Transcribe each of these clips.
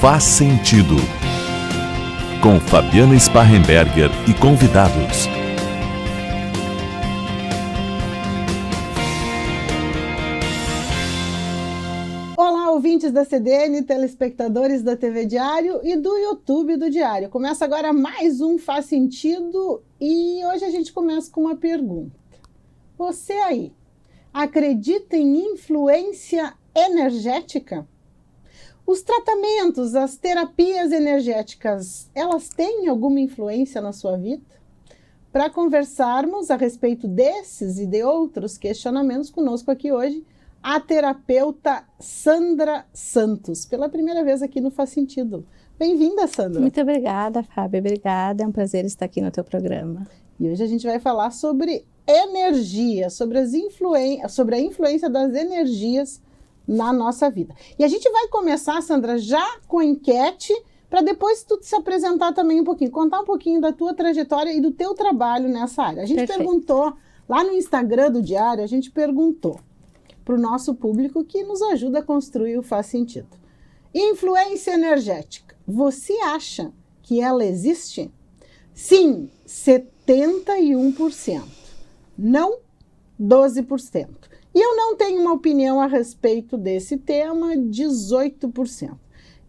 Faz Sentido, com Fabiana Sparrenberger e convidados. Olá, ouvintes da CDN, telespectadores da TV Diário e do YouTube do Diário. Começa agora mais um Faz Sentido e hoje a gente começa com uma pergunta. Você aí, acredita em influência energética? Os tratamentos, as terapias energéticas, elas têm alguma influência na sua vida? Para conversarmos a respeito desses e de outros questionamentos, conosco aqui hoje, a terapeuta Sandra Santos, pela primeira vez aqui no Faz Sentido. Bem-vinda, Sandra. Muito obrigada, Fábio. Obrigada, é um prazer estar aqui no teu programa. E hoje a gente vai falar sobre energia, sobre a influência das energias na nossa vida. E a gente vai começar, Sandra, já com a enquete, para depois tu se apresentar também um pouquinho, contar um pouquinho da tua trajetória e do teu trabalho nessa área. A gente perguntou, lá no Instagram do Diário, a gente perguntou para o nosso público que nos ajuda a construir o Faz Sentido. Influência energética, você acha que ela existe? Sim, 71%. Não, 12%. E eu não tenho uma opinião a respeito desse tema, 18%.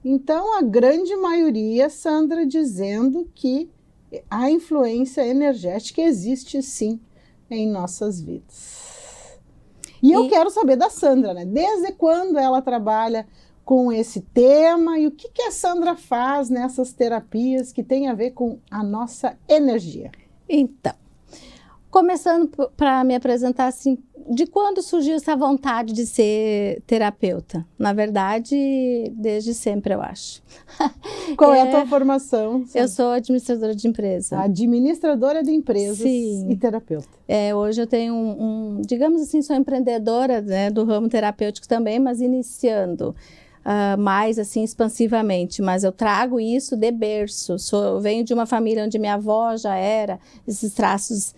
Então, a grande maioria, Sandra, dizendo que a influência energética existe sim em nossas vidas. E eu quero saber da Sandra, né? Desde quando ela trabalha com esse tema e o que a Sandra faz nessas terapias que tem a ver com a nossa energia? Então, começando para me apresentar assim, de quando surgiu essa vontade de ser terapeuta? Na verdade, desde sempre, eu acho. Qual é a tua formação? Eu sou administradora de empresa. Administradora de empresas. Sim. E terapeuta. Hoje eu tenho digamos assim, sou empreendedora, né, do ramo terapêutico também, mas iniciando mais assim expansivamente, mas eu trago isso de berço. Venho de uma família onde minha avó já era esses traços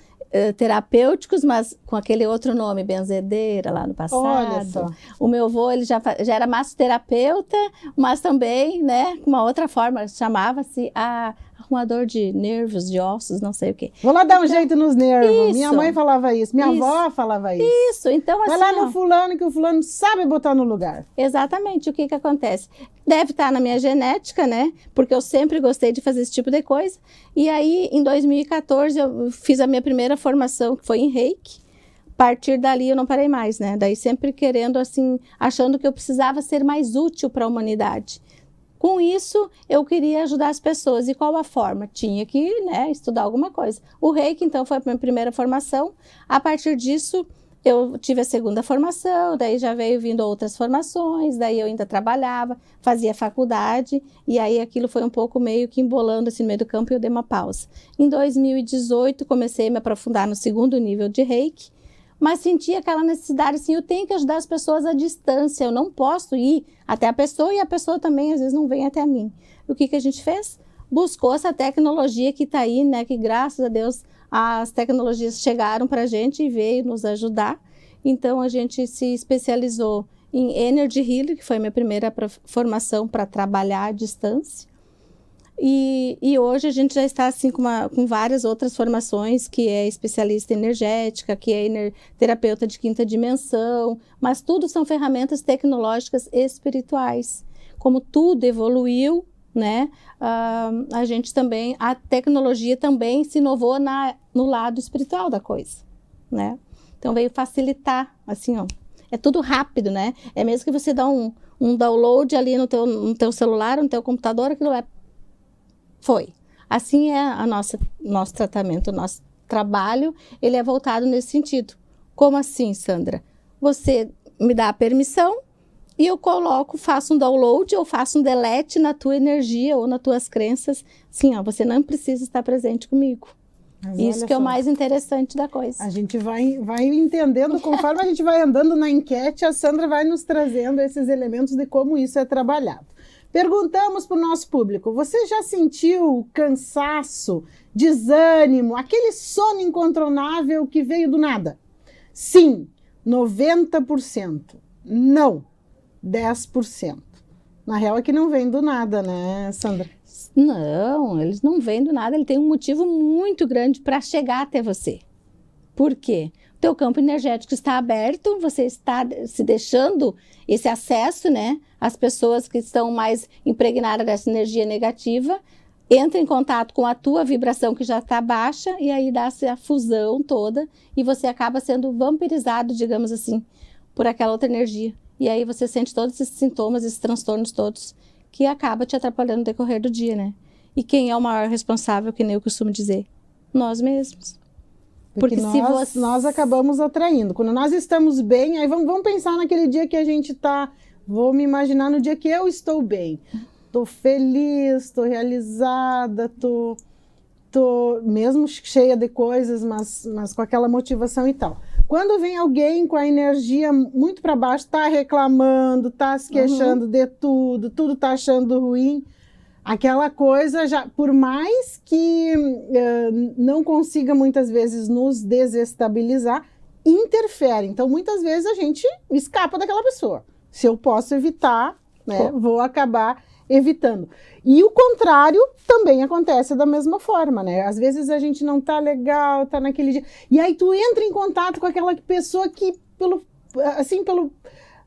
terapêuticos, mas com aquele outro nome, benzedeira, lá no passado. Olha só. O meu avô, ele já era massoterapeuta, mas também, né, com uma outra forma, chamava-se arrumador de nervos, de ossos, não sei o quê. Vou lá dar um jeito nos nervos. Isso. Minha mãe falava isso, minha avó falava isso. Isso, então assim... Vai lá no fulano, que o fulano sabe botar no lugar. Exatamente, o que acontece? Deve estar na minha genética, né? Porque eu sempre gostei de fazer esse tipo de coisa. E aí, em 2014, eu fiz a minha primeira formação, que foi em Reiki. A partir dali, eu não parei mais, né? Daí, sempre querendo, assim, achando que eu precisava ser mais útil para a humanidade. Com isso, eu queria ajudar as pessoas. E qual a forma? Tinha que, né, estudar alguma coisa. O Reiki, então, foi a minha primeira formação. A partir disso, eu tive a segunda formação, daí já veio vindo outras formações, daí eu ainda trabalhava, fazia faculdade, e aí aquilo foi um pouco meio que embolando assim no meio do campo e eu dei uma pausa. Em 2018, comecei a me aprofundar no segundo nível de Reiki, mas senti aquela necessidade, assim, eu tenho que ajudar as pessoas à distância, eu não posso ir até a pessoa e a pessoa também, às vezes, não vem até mim. O que a gente fez? Buscou essa tecnologia que está aí, né, que graças a Deus as tecnologias chegaram para a gente e veio nos ajudar. Então, a gente se especializou em Energy Healing, que foi a minha primeira formação para trabalhar à distância. E hoje a gente já está assim, com várias outras formações, que é especialista energética, que é terapeuta de quinta dimensão, mas tudo são ferramentas tecnológicas espirituais. Como tudo evoluiu, né? A gente também, a tecnologia também se inovou no lado espiritual da coisa, né? Então veio facilitar, assim, ó, é tudo rápido, né? É mesmo que você dá um download ali no teu celular, no teu computador, aquilo foi. Assim é nosso tratamento, o nosso trabalho, ele é voltado nesse sentido. Como assim, Sandra? Você me dá a permissão e eu faço um download ou faço um delete na tua energia ou nas tuas crenças. Sim, ó, você não precisa estar presente comigo. Mas isso que é o mais interessante da coisa. A gente vai entendendo, conforme a gente vai andando na enquete, a Sandra vai nos trazendo esses elementos de como isso é trabalhado. Perguntamos para o nosso público, você já sentiu cansaço, desânimo, aquele sono incontrolável que veio do nada? Sim, 90%. Não, 10%. Na real é que não vem do nada, né, Sandra? Não, eles não vêm do nada, ele tem um motivo muito grande para chegar até você. Por quê? O teu campo energético está aberto, você está se deixando esse acesso, né? As pessoas que estão mais impregnadas dessa energia negativa, entra em contato com a tua vibração que já está baixa e aí dá-se a fusão toda e você acaba sendo vampirizado, digamos assim, por aquela outra energia. E aí você sente todos esses sintomas, esses transtornos todos, que acaba te atrapalhando no decorrer do dia, né? E quem é o maior responsável, que nem eu costumo dizer? Nós mesmos. Porque nós acabamos atraindo. Quando nós estamos bem, aí vamos pensar naquele dia que a gente está... Vou me imaginar no dia que eu estou bem. Estou feliz, estou realizada, estou mesmo cheia de coisas, mas com aquela motivação e tal. Quando vem alguém com a energia muito para baixo, está reclamando, está se queixando de tudo está achando ruim, aquela coisa já, por mais que não consiga muitas vezes nos desestabilizar, interfere. Então, muitas vezes a gente escapa daquela pessoa. Se eu posso evitar, né, vou acabar evitando. E o contrário também acontece da mesma forma, né? Às vezes a gente não tá legal, tá naquele dia. E aí tu entra em contato com aquela pessoa que, pelo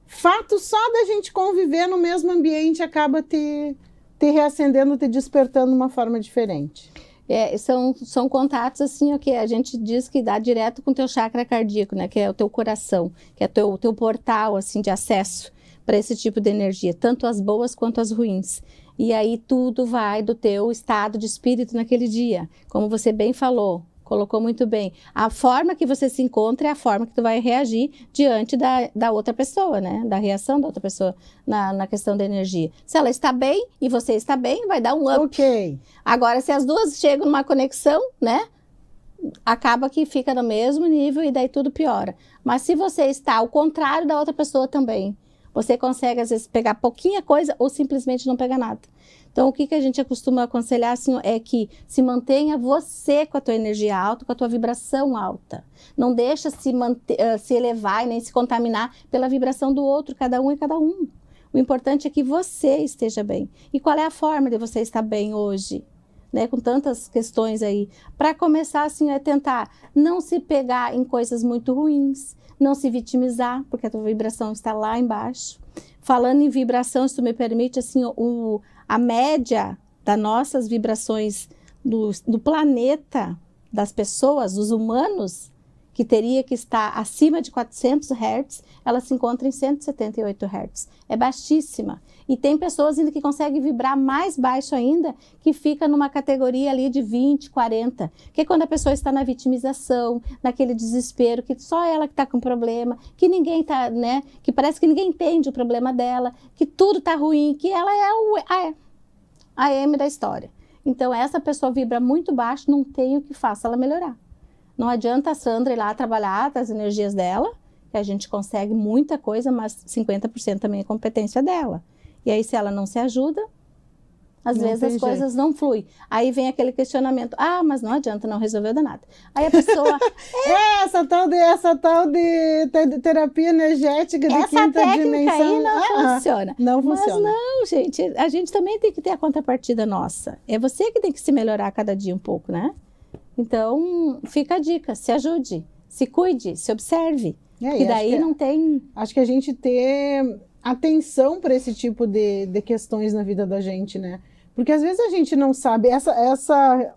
fato só da gente conviver no mesmo ambiente, acaba te reacendendo, te despertando de uma forma diferente. São contatos assim, o que a gente diz que dá direto com o teu chakra cardíaco, né? Que é o teu coração, que é o teu portal assim, de acesso para esse tipo de energia, tanto as boas quanto as ruins. E aí tudo vai do teu estado de espírito naquele dia. Como você bem falou, colocou muito bem. A forma que você se encontra é a forma que tu vai reagir diante da outra pessoa, né? Da reação da outra pessoa na questão da energia. Se ela está bem e você está bem, vai dar um up. Ok. Agora, se as duas chegam numa conexão, né? Acaba que fica no mesmo nível e daí tudo piora. Mas se você está ao contrário da outra pessoa também, você consegue, às vezes, pegar pouquinha coisa ou simplesmente não pegar nada. Então, o que a gente costuma aconselhar assim, é que se mantenha você com a tua energia alta, com a tua vibração alta. Não deixa se elevar e nem se contaminar pela vibração do outro, cada um é cada um. O importante é que você esteja bem. E qual é a forma de você estar bem hoje? Né, com tantas questões aí. Para começar, assim, é tentar não se pegar em coisas muito ruins, não se vitimizar, porque a tua vibração está lá embaixo. Falando em vibração, se tu me permite, assim, a média das nossas vibrações do planeta, das pessoas, dos humanos, que teria que estar acima de 400 Hz, ela se encontra em 178 Hz. É baixíssima. E tem pessoas ainda que conseguem vibrar mais baixo ainda, que fica numa categoria ali de 20, 40. Que é quando a pessoa está na vitimização, naquele desespero, que só ela que está com problema, que ninguém está, né? Que parece que ninguém entende o problema dela, que tudo está ruim, que ela é a M da história. Então, essa pessoa vibra muito baixo, não tem o que faça ela melhorar. Não adianta a Sandra ir lá trabalhar as energias dela, que a gente consegue muita coisa, mas 50% também é competência dela. E aí, se ela não se ajuda, às vezes as coisas não fluem. Aí vem aquele questionamento, mas não adianta, não resolveu nada. Aí a pessoa... essa tal de terapia energética de quinta dimensão. Essa técnica aí não funciona. Não funciona. Mas não, gente, a gente também tem que ter a contrapartida nossa. É você que tem que se melhorar cada dia um pouco, né? Então, fica a dica, se ajude, se cuide, se observe. E daí não tem... Acho que a gente ter atenção para esse tipo de questões na vida da gente, né? Porque às vezes a gente não sabe, essa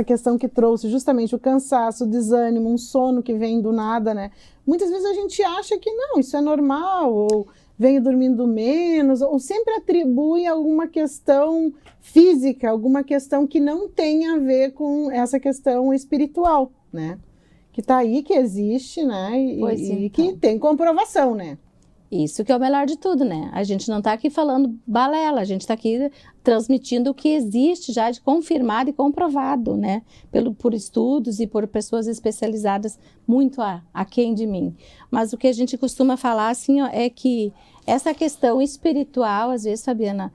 questão que trouxe justamente o cansaço, o desânimo, um sono que vem do nada, né? Muitas vezes a gente acha que não, isso é normal, ou venho dormindo menos, ou sempre atribui alguma questão física, alguma questão que não tem a ver com essa questão espiritual, né? Que tá aí, que existe, né? E que tem comprovação, né? Isso que é o melhor de tudo, né? A gente não tá aqui falando balela, a gente tá aqui transmitindo o que existe já de confirmado e comprovado, né? Por estudos e por pessoas especializadas muito aquém de mim. Mas o que a gente costuma falar, assim, ó, é que essa questão espiritual, às vezes, Fabiana,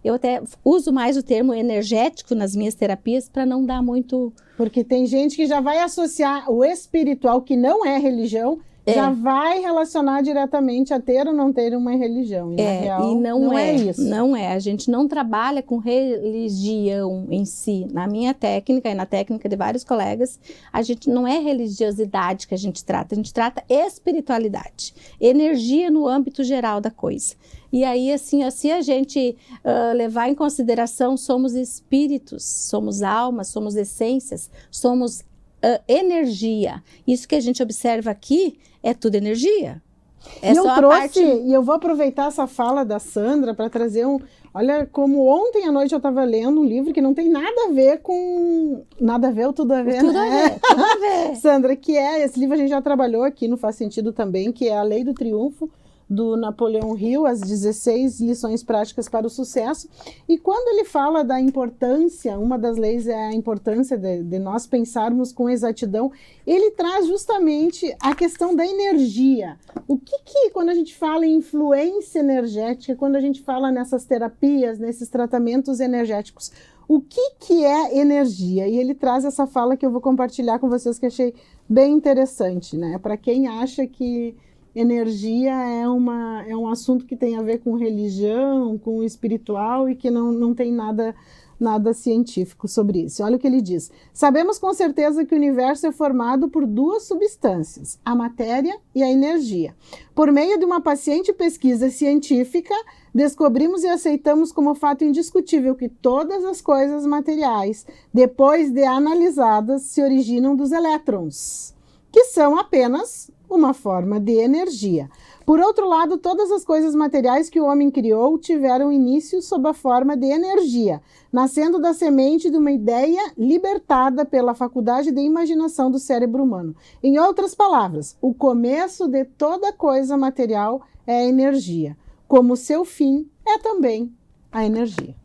eu até uso mais o termo energético nas minhas terapias para não dar muito... Porque tem gente que já vai associar o espiritual, que não é religião, já vai relacionar diretamente a ter ou não ter uma religião. E na real, e não é isso. Não é. A gente não trabalha com religião em si. Na minha técnica e na técnica de vários colegas, a gente não é religiosidade que a gente trata espiritualidade, energia no âmbito geral da coisa. E aí, assim, se a gente levar em consideração, somos espíritos, somos almas, somos essências, somos energia. Isso que a gente observa aqui é tudo energia. É só a parte... E eu vou aproveitar essa fala da Sandra para trazer Olha, como ontem à noite eu estava lendo um livro que não tem nada a ver com... Nada a ver ou tudo a ver, tudo né? a ver, tudo a ver. Sandra, esse livro a gente já trabalhou aqui no Faz Sentido também, que é A Lei do Triunfo, do Napoleão Hill, as 16 lições práticas para o sucesso. E quando ele fala da importância, uma das leis é a importância de nós pensarmos com exatidão, ele traz justamente a questão da energia. O que quando a gente fala em influência energética, quando a gente fala nessas terapias, nesses tratamentos energéticos, o que é energia? E ele traz essa fala que eu vou compartilhar com vocês, que achei bem interessante, né? Para quem acha que energia é um assunto que tem a ver com religião, com o espiritual e que não tem nada científico sobre isso. Olha o que ele diz. Sabemos com certeza que o universo é formado por duas substâncias, a matéria e a energia. Por meio de uma paciente pesquisa científica, descobrimos e aceitamos como fato indiscutível que todas as coisas materiais, depois de analisadas, se originam dos elétrons, que são apenas uma forma de energia. Por outro lado, todas as coisas materiais que o homem criou tiveram início sob a forma de energia, nascendo da semente de uma ideia libertada pela faculdade de imaginação do cérebro humano. Em outras palavras, o começo de toda coisa material é a energia, como seu fim é também a energia.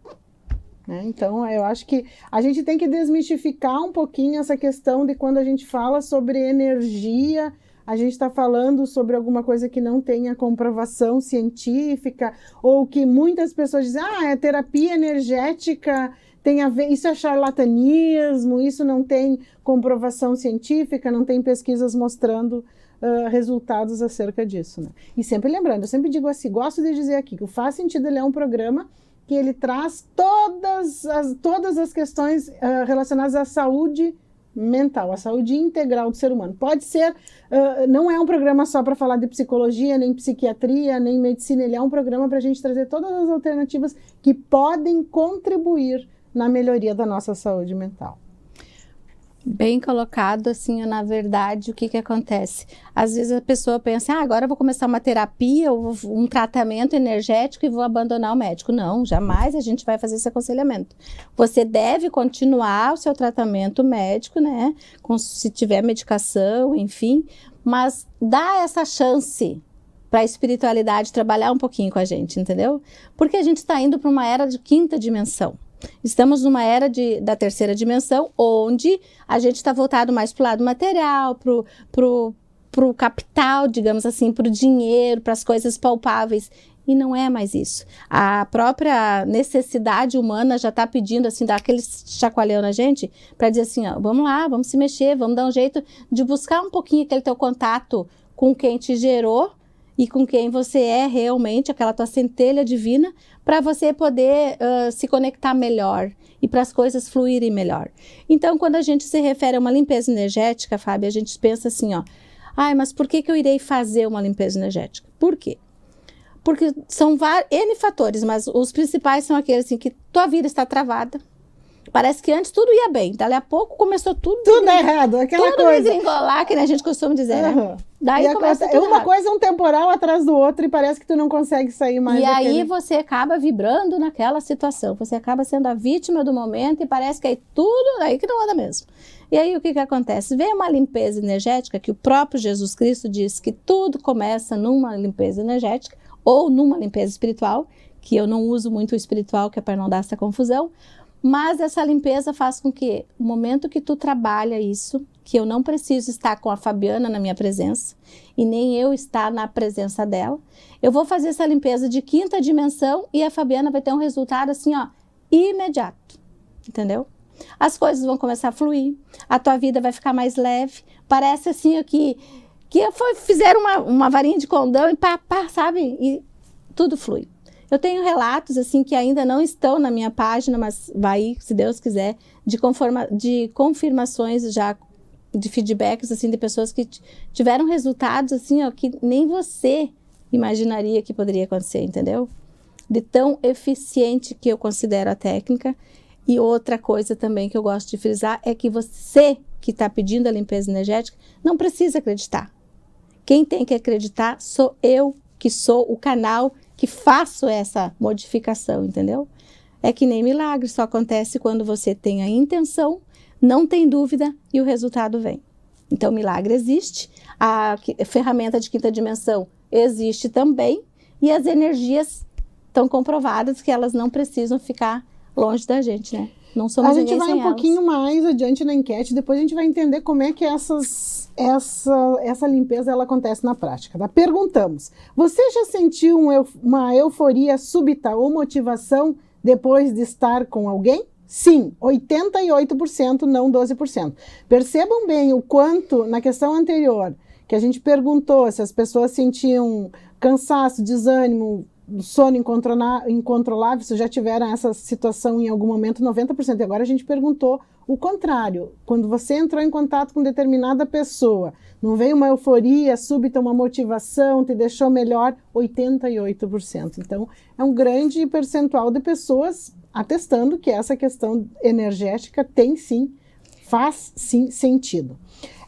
Então, eu acho que a gente tem que desmistificar um pouquinho essa questão de quando a gente fala sobre energia, a gente está falando sobre alguma coisa que não tenha comprovação científica, ou que muitas pessoas dizem, é terapia energética, tem a ver, isso é charlatanismo, isso não tem comprovação científica, não tem pesquisas mostrando resultados acerca disso. Né? E sempre lembrando, eu sempre digo assim, gosto de dizer aqui, que o Faz Sentido ele é um programa que ele traz todas as questões relacionadas à saúde mental, a saúde integral do ser humano. Pode ser, não é um programa só para falar de psicologia, nem psiquiatria, nem medicina, ele é um programa para a gente trazer todas as alternativas que podem contribuir na melhoria da nossa saúde mental. Bem colocado, assim, na verdade, o que acontece? Às vezes a pessoa pensa, agora eu vou começar uma terapia, ou um tratamento energético e vou abandonar o médico. Não, jamais a gente vai fazer esse aconselhamento. Você deve continuar o seu tratamento médico, né? Se tiver medicação, enfim, mas dá essa chance para a espiritualidade trabalhar um pouquinho com a gente, entendeu? Porque a gente está indo para uma era de quinta dimensão. Estamos numa era da terceira dimensão, onde a gente está voltado mais para o lado material, para o capital, digamos assim, para o dinheiro, para as coisas palpáveis. E não é mais isso. A própria necessidade humana já está pedindo, assim, dar aquele chacoalhão na gente, para dizer assim, vamos lá, vamos se mexer, vamos dar um jeito de buscar um pouquinho aquele teu contato com quem te gerou, e com quem você é realmente, aquela tua centelha divina, para você poder se conectar melhor e para as coisas fluírem melhor. Então, quando a gente se refere a uma limpeza energética, Fábio, a gente pensa assim, mas por que eu irei fazer uma limpeza energética? Por quê? Porque são N fatores, mas os principais são aqueles assim, que tua vida está travada. Parece que antes tudo ia bem, dali a pouco começou tudo errado, aquela tudo coisa. Tudo que a gente costuma dizer, né? Daí começa tudo uma coisa, um temporal atrás do outro e parece que tu não consegue sair mais. E aí você acaba vibrando naquela situação, você acaba sendo a vítima do momento e parece que é tudo aí que não anda mesmo. E aí o que acontece? Vem uma limpeza energética que o próprio Jesus Cristo diz que tudo começa numa limpeza energética ou numa limpeza espiritual, que eu não uso muito o espiritual, que é para não dar essa confusão. Mas essa limpeza faz com que, no momento que tu trabalha isso, que eu não preciso estar com a Fabiana na minha presença, e nem eu estar na presença dela, eu vou fazer essa limpeza de quinta dimensão e a Fabiana vai ter um resultado assim, imediato, entendeu? As coisas vão começar a fluir, a tua vida vai ficar mais leve, parece assim que que fizeram uma varinha de condão e pá, sabe? E tudo flui. Eu tenho relatos, assim, que ainda não estão na minha página, mas vai, se Deus quiser, de confirmações já, de feedbacks, assim, de pessoas que tiveram resultados, assim, ó, que nem você imaginaria que poderia acontecer, entendeu? De tão eficiente que eu considero a técnica. E outra coisa também que eu gosto de frisar é que você que está pedindo a limpeza energética não precisa acreditar. Quem tem que acreditar sou eu, que sou o canal que faço essa modificação, entendeu? É que nem milagre, só acontece quando você tem a intenção, não tem dúvida e o resultado vem. Então, milagre existe, a ferramenta de quinta dimensão existe também, e as energias estão comprovadas que elas não precisam ficar longe da gente, né? Não somos ninguém sem elas. A gente vai um pouquinho mais adiante na enquete, depois a gente vai entender como é que essa limpeza ela acontece na prática. Tá? Perguntamos, você já sentiu uma euforia súbita ou motivação depois de estar com alguém? Sim, 88%, não 12%. Percebam bem o quanto, na questão anterior, que a gente perguntou se as pessoas sentiam cansaço, desânimo, sono incontrolável, se já tiveram essa situação em algum momento, 90%. E agora a gente perguntou o contrário. Quando você entrou em contato com determinada pessoa, não veio uma euforia súbita, uma motivação, te deixou melhor, 88%. Então, é um grande percentual de pessoas atestando que essa questão energética tem sim, faz sim sentido.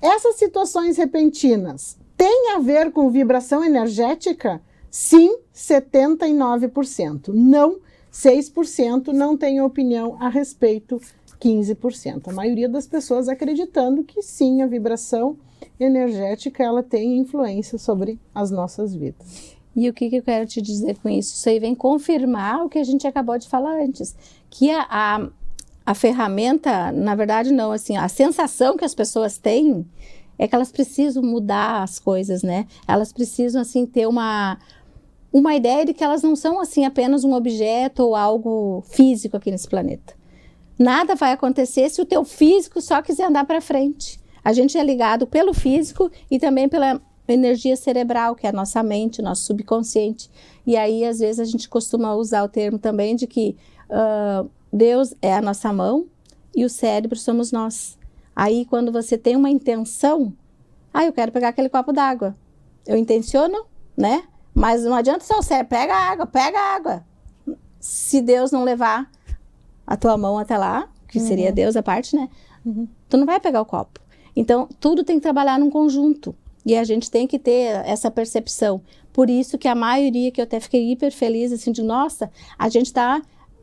Essas situações repentinas têm a ver com vibração energética? Sim, 79%. Não, 6%. Não tem opinião a respeito, 15%. A maioria das pessoas acreditando que sim, a vibração energética ela tem influência sobre as nossas vidas. E o que eu quero te dizer com isso? Isso aí vem confirmar o que a gente acabou de falar antes, que a ferramenta, na verdade não, assim, a sensação que as pessoas têm é que elas precisam mudar as coisas, né? Elas precisam, assim, ter uma ideia de que elas não são, assim, apenas um objeto ou algo físico aqui nesse planeta. Nada vai acontecer se o teu físico só quiser andar para frente. A gente é ligado pelo físico e também pela energia cerebral, que é a nossa mente, nosso subconsciente. E aí, às vezes, a gente costuma usar o termo também de que Deus é a nossa mão e o cérebro somos nós. Aí, quando você tem uma intenção, eu quero pegar aquele copo d'água. Eu intenciono, né? Mas não adianta só o cérebro, pega água. Se Deus não levar a tua mão até lá, que seria Deus a parte, né? Tu não vai pegar o copo. Então, tudo tem que trabalhar num conjunto. E a gente tem que ter essa percepção. Por isso que a maioria, que eu até fiquei hiper feliz, assim, de nossa, a gente está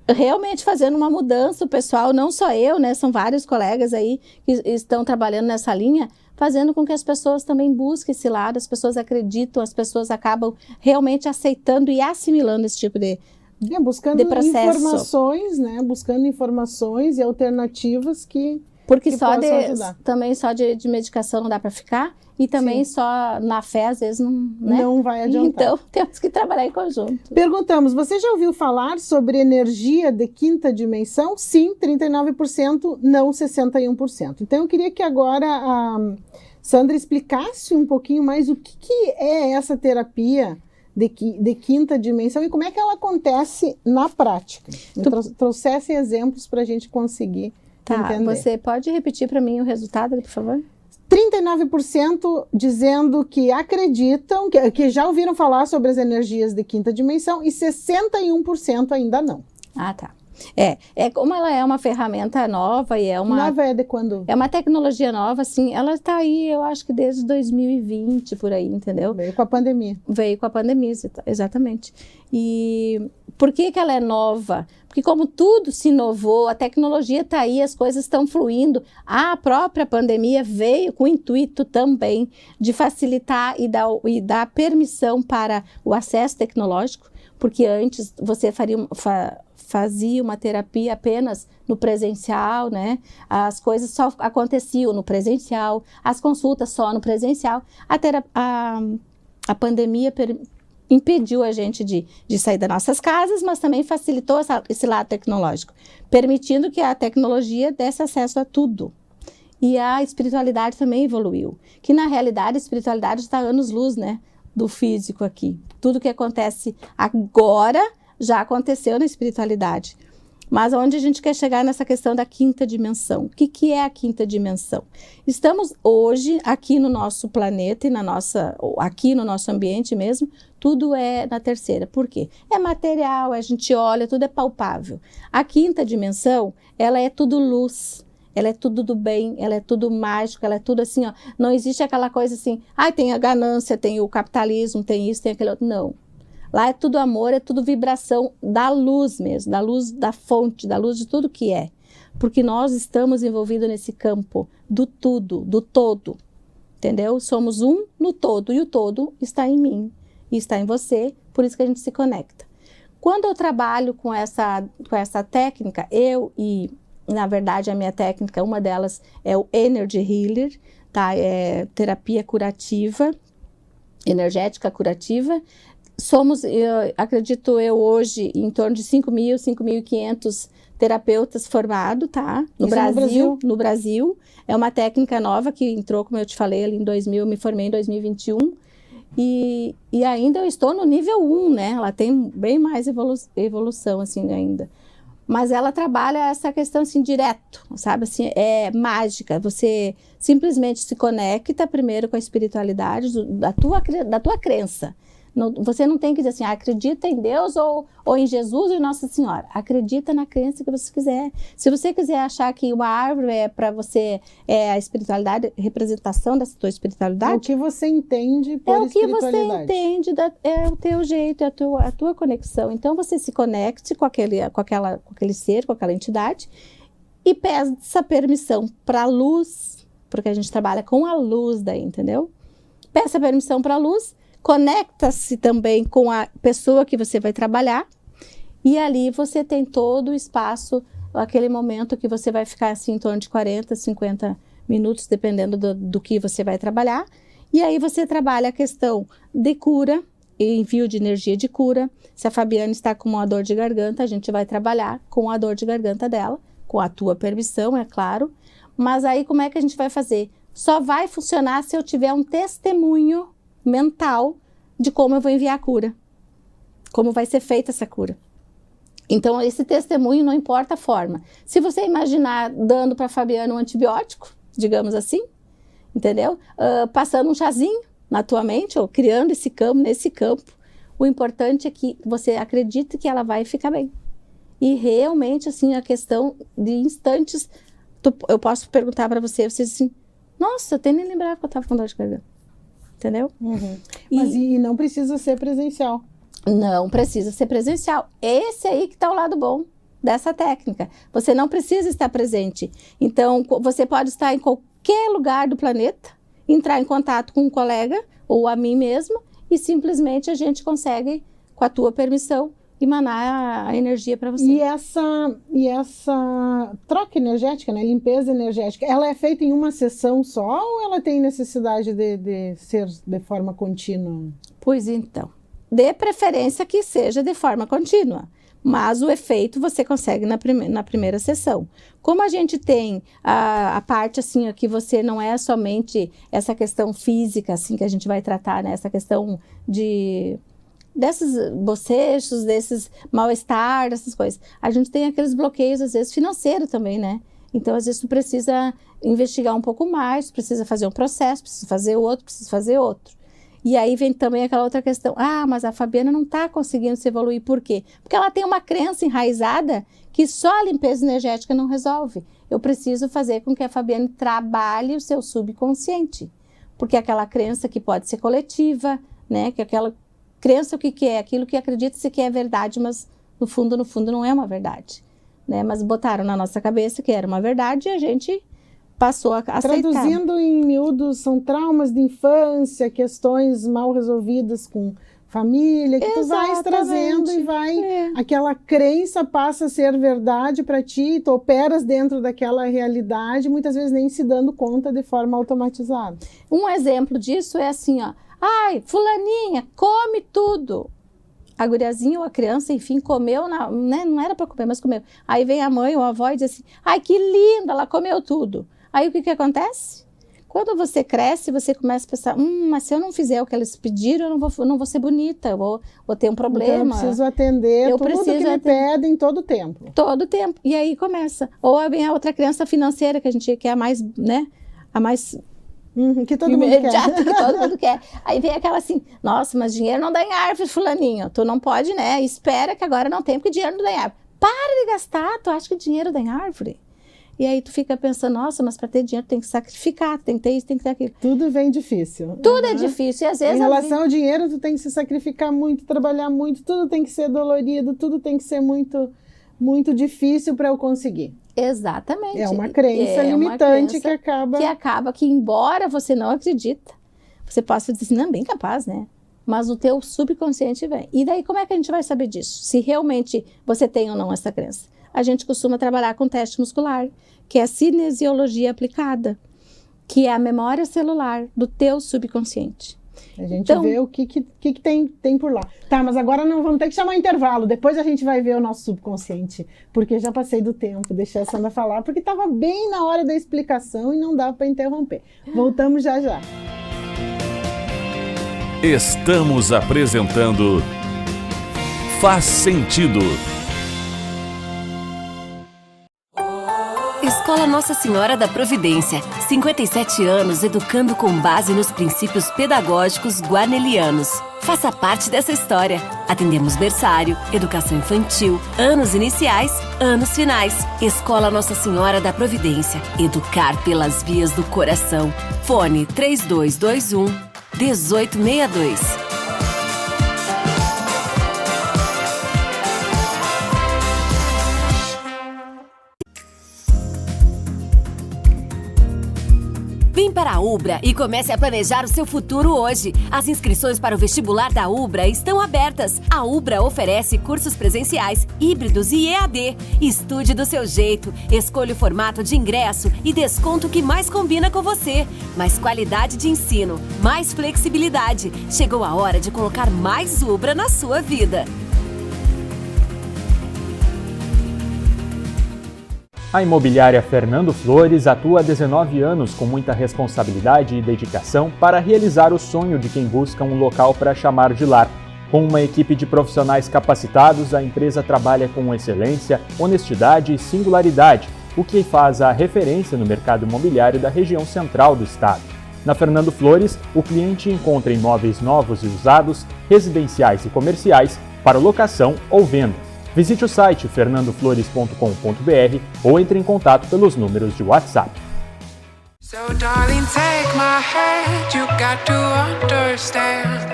realmente fazendo uma mudança, o pessoal, não só eu, né, são vários colegas aí que estão trabalhando nessa linha, fazendo com que as pessoas também busquem esse lado, as pessoas acreditam, as pessoas acabam realmente aceitando e assimilando esse tipo de buscando informações, né, buscando informações e alternativas que porque também só de medicação não dá para ficar, e também só na fé, às vezes, não vai adiantar. Então, temos que trabalhar em conjunto. Perguntamos, você já ouviu falar sobre energia de quinta dimensão? Sim, 39%, não 61%. Então, eu queria que agora a Sandra explicasse um pouquinho mais o que é essa terapia de quinta dimensão e como é que ela acontece na prática. Trouxesse exemplos para a gente conseguir entender. Você pode repetir para mim o resultado, por favor? 39% dizendo que acreditam, que já ouviram falar sobre as energias de quinta dimensão e 61% ainda não. Tá. Como ela é uma ferramenta nova e Nova é de quando? É uma tecnologia nova, assim, ela está aí, eu acho que desde 2020, por aí, entendeu? Veio com a pandemia. Veio com a pandemia, exatamente. E por que ela é nova? Porque como tudo se inovou, a tecnologia está aí, as coisas estão fluindo. A própria pandemia veio com o intuito também de facilitar e dar permissão para o acesso tecnológico, porque antes você fazia uma terapia apenas no presencial, né? As coisas só aconteciam no presencial, as consultas só no presencial. A pandemia impediu a gente de sair das nossas casas, mas também facilitou esse lado tecnológico, permitindo que a tecnologia desse acesso a tudo. E a espiritualidade também evoluiu. Que na realidade a espiritualidade está anos-luz, né? Do físico aqui. Tudo que acontece agora já aconteceu na espiritualidade. Mas onde a gente quer chegar nessa questão da quinta dimensão? O que é a quinta dimensão? Estamos hoje aqui no nosso planeta e aqui no nosso ambiente mesmo, tudo é na terceira. Por quê? É material, a gente olha, tudo é palpável. A quinta dimensão, ela é tudo luz. Ela é tudo do bem, ela é tudo mágico, ela é tudo assim, ó. Não existe aquela coisa assim, tem a ganância, tem o capitalismo, tem isso, tem aquele outro. Não. Lá é tudo amor, é tudo vibração da luz mesmo, da luz da fonte, da luz de tudo que é. Porque nós estamos envolvidos nesse campo do tudo, do todo. Entendeu? Somos um no todo e o todo está em mim e está em você, por isso que a gente se conecta. Quando eu trabalho com essa técnica, na verdade, a minha técnica, uma delas é o Energy Healer, tá? É terapia curativa, energética curativa. Acredito eu hoje, em torno de 5.000, 5.500 terapeutas formados, tá? No Brasil. É uma técnica nova que entrou, como eu te falei, ali em 2000, eu me formei em 2021. E ainda eu estou no nível 1, né? Ela tem bem mais evolução, assim, ainda. Mas ela trabalha essa questão assim direto, sabe? Assim, é mágica. Você simplesmente se conecta primeiro com a espiritualidade da tua crença. Você não tem que dizer assim, acredita em Deus ou em Jesus ou em Nossa Senhora. Acredita na crença que você quiser. Se você quiser achar que uma árvore é para você, a espiritualidade, representação dessa tua espiritualidade. É o que você entende por espiritualidade. É o que você entende, é o teu jeito, é a tua conexão. Então você se conecte com aquele ser, com aquela entidade e peça permissão para a luz, porque a gente trabalha com a luz daí, entendeu? Peça permissão para a luz. Conecta-se também com a pessoa que você vai trabalhar e ali você tem todo o espaço, aquele momento que você vai ficar assim em torno de 40, 50 minutos, dependendo do que você vai trabalhar. E aí você trabalha a questão de cura, envio de energia de cura. Se a Fabiana está com uma dor de garganta, a gente vai trabalhar com a dor de garganta dela, com a tua permissão, é claro. Mas aí como é que a gente vai fazer? Só vai funcionar se eu tiver um testemunho mental de como eu vou enviar a cura, como vai ser feita essa cura. Então, esse testemunho não importa a forma. Se você imaginar dando para a Fabiana um antibiótico, digamos assim, entendeu? Passando um chazinho na tua mente, ou criando nesse campo, o importante é que você acredite que ela vai ficar bem. E realmente, assim, a questão de instantes, eu posso perguntar para você assim, nossa, eu até nem lembrava que eu estava com dor de garganta. Entendeu? Uhum. Mas e não precisa ser presencial. Não precisa ser presencial. Esse aí que está o lado bom dessa técnica. Você não precisa estar presente. Então, você pode estar em qualquer lugar do planeta, entrar em contato com um colega ou a mim mesmo e simplesmente a gente consegue, com a tua permissão, emanar a energia para você. E essa troca energética, né, limpeza energética, ela é feita em uma sessão só ou ela tem necessidade de ser de forma contínua? Pois então, de preferência que seja de forma contínua, mas o efeito você consegue na primeira sessão. Como a gente tem a parte assim, que você não é somente essa questão física assim, que a gente vai tratar, né, essa questão desses bocejos, desses mal-estar, dessas coisas. A gente tem aqueles bloqueios, às vezes, financeiros também, né? Então, às vezes, tu precisa investigar um pouco mais, precisa fazer um processo, precisa fazer outro. E aí vem também aquela outra questão. Mas a Fabiana não está conseguindo se evoluir. Por quê? Porque ela tem uma crença enraizada que só a limpeza energética não resolve. Eu preciso fazer com que a Fabiana trabalhe o seu subconsciente. Porque aquela crença que pode ser coletiva, né? Que aquela crença o que é? Aquilo que acredita-se que é verdade, mas no fundo não é uma verdade. Né? Mas botaram na nossa cabeça que era uma verdade e a gente passou a aceitar. Traduzindo em miúdos, são traumas de infância, questões mal resolvidas com família, que tu vais trazendo e aquela crença passa a ser verdade para ti, tu operas dentro daquela realidade, muitas vezes nem se dando conta de forma automatizada. Um exemplo disso é assim, fulaninha, come tudo. A guriazinha ou a criança, enfim, comeu, né? Não era para comer, mas comeu. Aí vem a mãe ou a avó e diz assim, que linda, ela comeu tudo. Aí o que acontece? Quando você cresce, você começa a pensar, mas se eu não fizer o que eles pediram, eu não vou ser bonita, eu vou ter um problema. Então eu preciso atender tudo que me pedem todo o tempo. Todo o tempo. E aí começa. Ou vem a outra crença financeira, que a gente quer mais, né? A mais... que todo mundo quer. Que todo mundo quer. Aí vem aquela assim, nossa, mas dinheiro não dá em árvore, fulaninho. Tu não pode, né? Espera que agora não tem, porque dinheiro não dá em árvore. Para de gastar, tu acha que dinheiro dá em árvore? E aí tu fica pensando, nossa, mas para ter dinheiro tem que sacrificar, tem que ter isso, tem que ter aquilo. Tudo vem difícil. Tudo é difícil. E às vezes... Em relação ao dinheiro, tu tem que se sacrificar muito, trabalhar muito, tudo tem que ser dolorido, tudo tem que ser muito, muito difícil para eu conseguir. Exatamente. É uma crença limitante que acaba... Que embora você não acredita, você possa dizer assim, não, bem capaz, né? Mas o teu subconsciente vem. E daí como é que a gente vai saber disso? Se realmente você tem ou não essa crença? A gente costuma trabalhar com teste muscular, que é a cinesiologia aplicada, que é a memória celular do teu subconsciente. A gente vê o que tem por lá. Tá, mas agora não vamos ter que chamar um intervalo. Depois a gente vai ver o nosso subconsciente. Porque já passei do tempo, deixei a Sandra falar, porque estava bem na hora da explicação e não dava para interromper. Voltamos já já. Estamos apresentando Faz Sentido. Escola Nossa Senhora da Providência, 57 anos educando com base nos princípios pedagógicos guarnelianos. Faça parte dessa história. Atendemos berçário, educação infantil, anos iniciais, anos finais. Escola Nossa Senhora da Providência, educar pelas vias do coração. Fone 3221-1862. Vem para a Ubra e comece a planejar o seu futuro hoje. As inscrições para o vestibular da Ubra estão abertas. A Ubra oferece cursos presenciais, híbridos e EAD. Estude do seu jeito, escolha o formato de ingresso e desconto que mais combina com você. Mais qualidade de ensino, mais flexibilidade. Chegou a hora de colocar mais Ubra na sua vida. A imobiliária Fernando Flores atua há 19 anos com muita responsabilidade e dedicação para realizar o sonho de quem busca um local para chamar de lar. Com uma equipe de profissionais capacitados, a empresa trabalha com excelência, honestidade e singularidade, o que faz a referência no mercado imobiliário da região central do estado. Na Fernando Flores, o cliente encontra imóveis novos e usados, residenciais e comerciais, para locação ou venda. Visite o site fernandoflores.com.br ou entre em contato pelos números de WhatsApp. So darling, take my hand, you got to understand.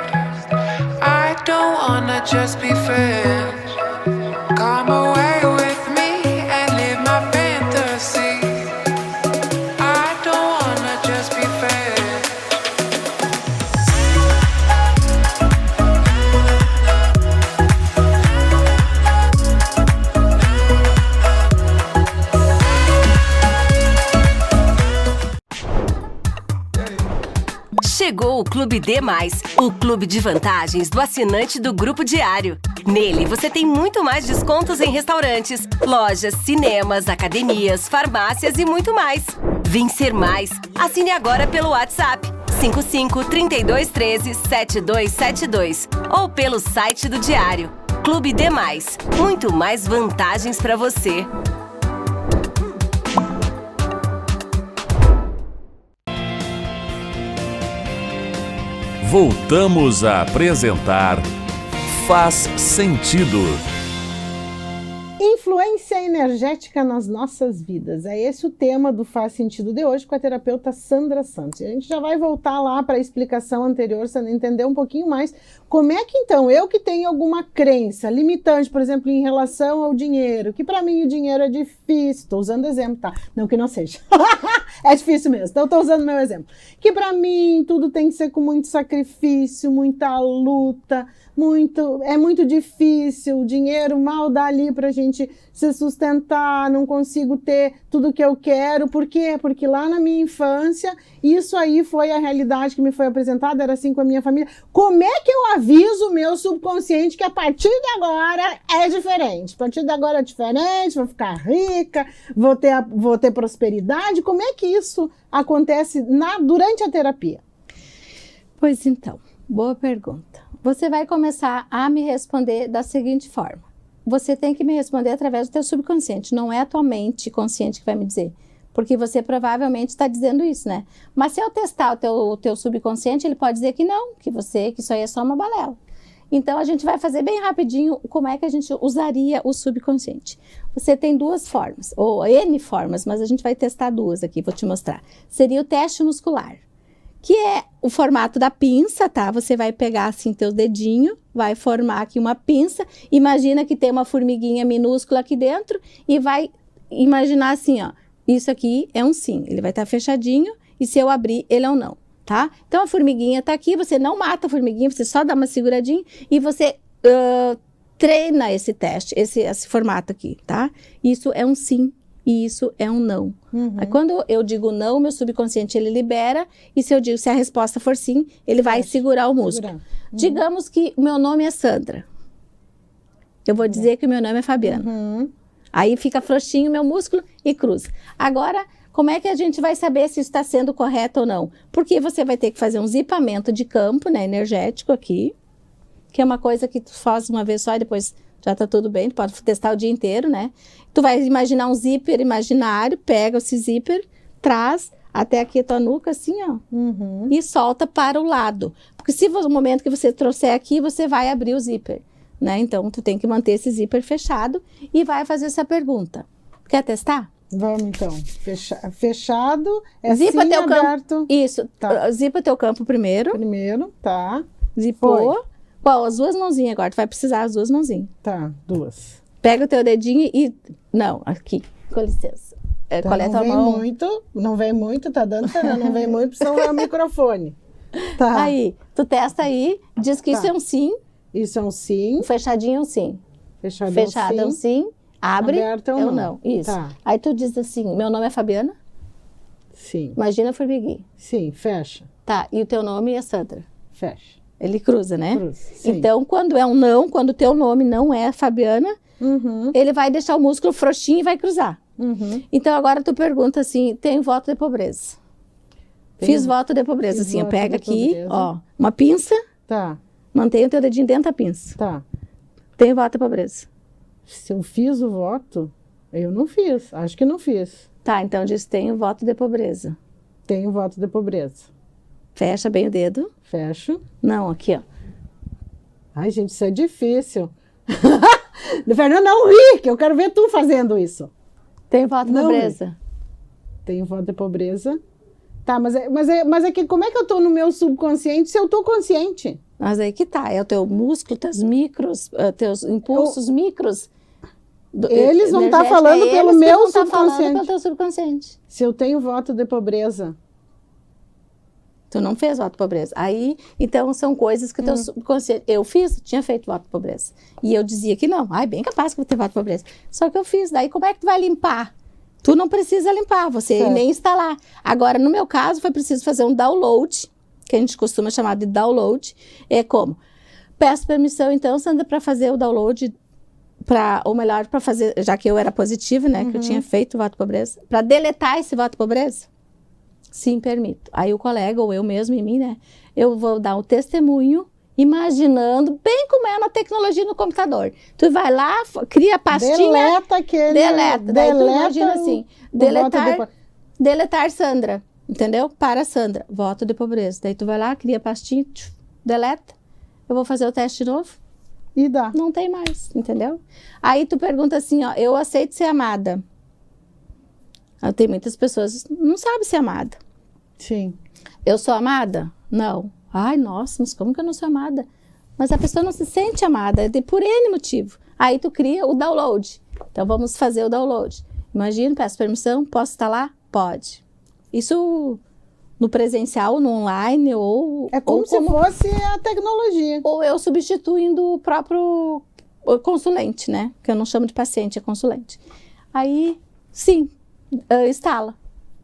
I don't wanna just be friends. Come away with me and live my fantasy. I don't wanna just be friends. Chegou o Clube D+, o clube de vantagens do assinante do Grupo Diário. Nele, você tem muito mais descontos em restaurantes, lojas, cinemas, academias, farmácias e muito mais. Vem ser mais. Assine agora pelo WhatsApp 55-3213-7272 ou pelo site do Diário. Clube D+, muito mais vantagens para você. Voltamos a apresentar Faz Sentido. Influência energética nas nossas vidas. É esse o tema do Faz Sentido de hoje com a terapeuta Sandra Santos. E a gente já vai voltar lá para a explicação anterior, Sandra, entender um pouquinho mais como é que então eu que tenho alguma crença limitante, por exemplo, em relação ao dinheiro, que para mim o dinheiro é difícil, estou usando exemplo, tá? Não que não seja. É difícil mesmo, então estou usando meu exemplo. Que para mim tudo tem que ser com muito sacrifício, muita luta, é muito difícil, o dinheiro mal dá ali para a gente se sustentar, não consigo ter tudo que eu quero. Por quê? Porque lá na minha infância, isso aí foi a realidade que me foi apresentada, era assim com a minha família. Como é que eu aviso o meu subconsciente que a partir de agora é diferente? A partir de agora é diferente, vou ficar rica, vou ter prosperidade. Como é que isso acontece durante a terapia? Pois então, boa pergunta. Você vai começar a me responder da seguinte forma. Você tem que me responder através do teu subconsciente, não é a tua mente consciente que vai me dizer. Porque você provavelmente está dizendo isso, né? Mas se eu testar o teu subconsciente, ele pode dizer que não, que isso aí é só uma balela. Então, a gente vai fazer bem rapidinho como é que a gente usaria o subconsciente. Você tem 2 formas, ou N formas, mas a gente vai testar 2 aqui, vou te mostrar. Seria o teste muscular, que é o formato da pinça, tá? Você vai pegar assim teu dedinho, vai formar aqui uma pinça, imagina que tem uma formiguinha minúscula aqui dentro e vai imaginar assim, ó, isso aqui é um sim, ele vai estar fechadinho e se eu abrir, ele é um não, tá? Então a formiguinha tá aqui, você não mata a formiguinha, você só dá uma seguradinha e você treina esse teste, esse formato aqui, tá? Isso é um sim. E isso é um não. Aí, quando eu digo não, meu subconsciente ele libera, e se a resposta for sim, ele vai segurar o músculo. Digamos que o meu nome é Sandra. Eu vou dizer que o meu nome é Fabiana. Aí fica frouxinho o meu músculo e cruza. Agora, como é que a gente vai saber se está sendo correto ou não? Porque você vai ter que fazer um zipamento de campo, né, energético aqui, que é uma coisa que tu faz uma vez só e depois já tá tudo bem, tu pode testar o dia inteiro, né? Tu vai imaginar um zíper imaginário, pega esse zíper, traz até aqui a tua nuca, assim, ó, e solta para o lado. Porque se no momento que você trouxer aqui, você vai abrir o zíper, né? Então, tu tem que manter esse zíper fechado e vai fazer essa pergunta. Quer testar? Vamos, então. Fechado, zipa sim, teu aberto. Campo. Isso, tá. Zipa teu campo primeiro. Primeiro, tá. Zipou. Foi. Qual? As 2 mãozinhas agora, tu vai precisar as 2 mãozinhas. Tá, 2. Pega o teu dedinho e... Não, aqui, com licença. Tá, coleta não a vem mão. não vem muito, tá dando pra não vem muito, senão é o microfone. Tá. Aí, tu testa aí, diz que isso é um sim. Isso é um sim. O fechadinho é um sim. Fechado é um sim. Abre, aberto é um não. Isso. Tá. Aí tu diz assim, meu nome é Fabiana. Sim. Imagina a formiguinha. Sim, fecha. Tá, e o teu nome é Sandra. Fecha. Ele cruza, né? Cruza, sim. Então, quando é um não, quando o teu nome não é Fabiana, ele vai deixar o músculo frouxinho e vai cruzar. Então, agora tu pergunta assim, tem voto de pobreza? Fiz voto de pobreza, assim, pega aqui, ó, uma pinça, tá. Mantém o teu dedinho dentro da pinça. Tá. Tem voto de pobreza? Se eu fiz o voto, eu não fiz, acho que não fiz. Tá, então diz, tem o voto de pobreza. Tenho voto de pobreza. Fecha bem o dedo. Fecho. Não, aqui, ó. Ai, gente, isso é difícil. Fernanda, não ri, que eu quero ver tu fazendo isso. Tem voto de pobreza? Tenho voto de pobreza. Tá, mas é que como é que eu tô no meu subconsciente se eu tô consciente? Mas aí que tá, é o teu músculo, teus micros, teus impulsos micros. Eles vão estar falando pelo meu subconsciente. Falando pelo teu subconsciente. Se eu tenho voto de pobreza. Tu não fez voto de pobreza. Aí, então, são coisas que o teu subconsciente... Eu fiz, tinha feito voto de pobreza. E eu dizia que não. Ai, bem capaz que eu vou ter voto de pobreza. Só que eu fiz. Daí, como é que tu vai limpar? Tu não precisa limpar, você nem instalar. Agora, no meu caso, foi preciso fazer um download, que a gente costuma chamar de download. É como? Peço permissão, então, Sandra, para fazer o download, ou melhor, para fazer, já que eu era positiva, né, que eu tinha feito voto de pobreza, para deletar esse voto de pobreza? Sim, permito. Aí o colega, ou eu mesmo em mim, né, eu vou dar um testemunho, imaginando bem como é na tecnologia no computador. Tu vai lá, cria a pastinha... Deleta aquele... Deleta. Daí tu imagina assim, deletar Sandra, entendeu? Para Sandra, voto de pobreza. Daí tu vai lá, cria a pastinha, deleta. Eu vou fazer o teste de novo. E dá. Não tem mais, entendeu? Aí tu pergunta assim, ó, eu aceito ser amada. Tem muitas pessoas que não sabem ser amada. Sim. Eu sou amada? Não. Ai, nossa, mas como que eu não sou amada? Mas a pessoa não se sente amada, por N motivo. Aí tu cria o download. Então vamos fazer o download. Imagina, peço permissão, posso estar lá? Pode. Isso no presencial, no online, ou... É como se fosse a tecnologia. Ou eu substituindo o próprio consulente, né? Que eu não chamo de paciente, é consulente. Aí, sim, instala.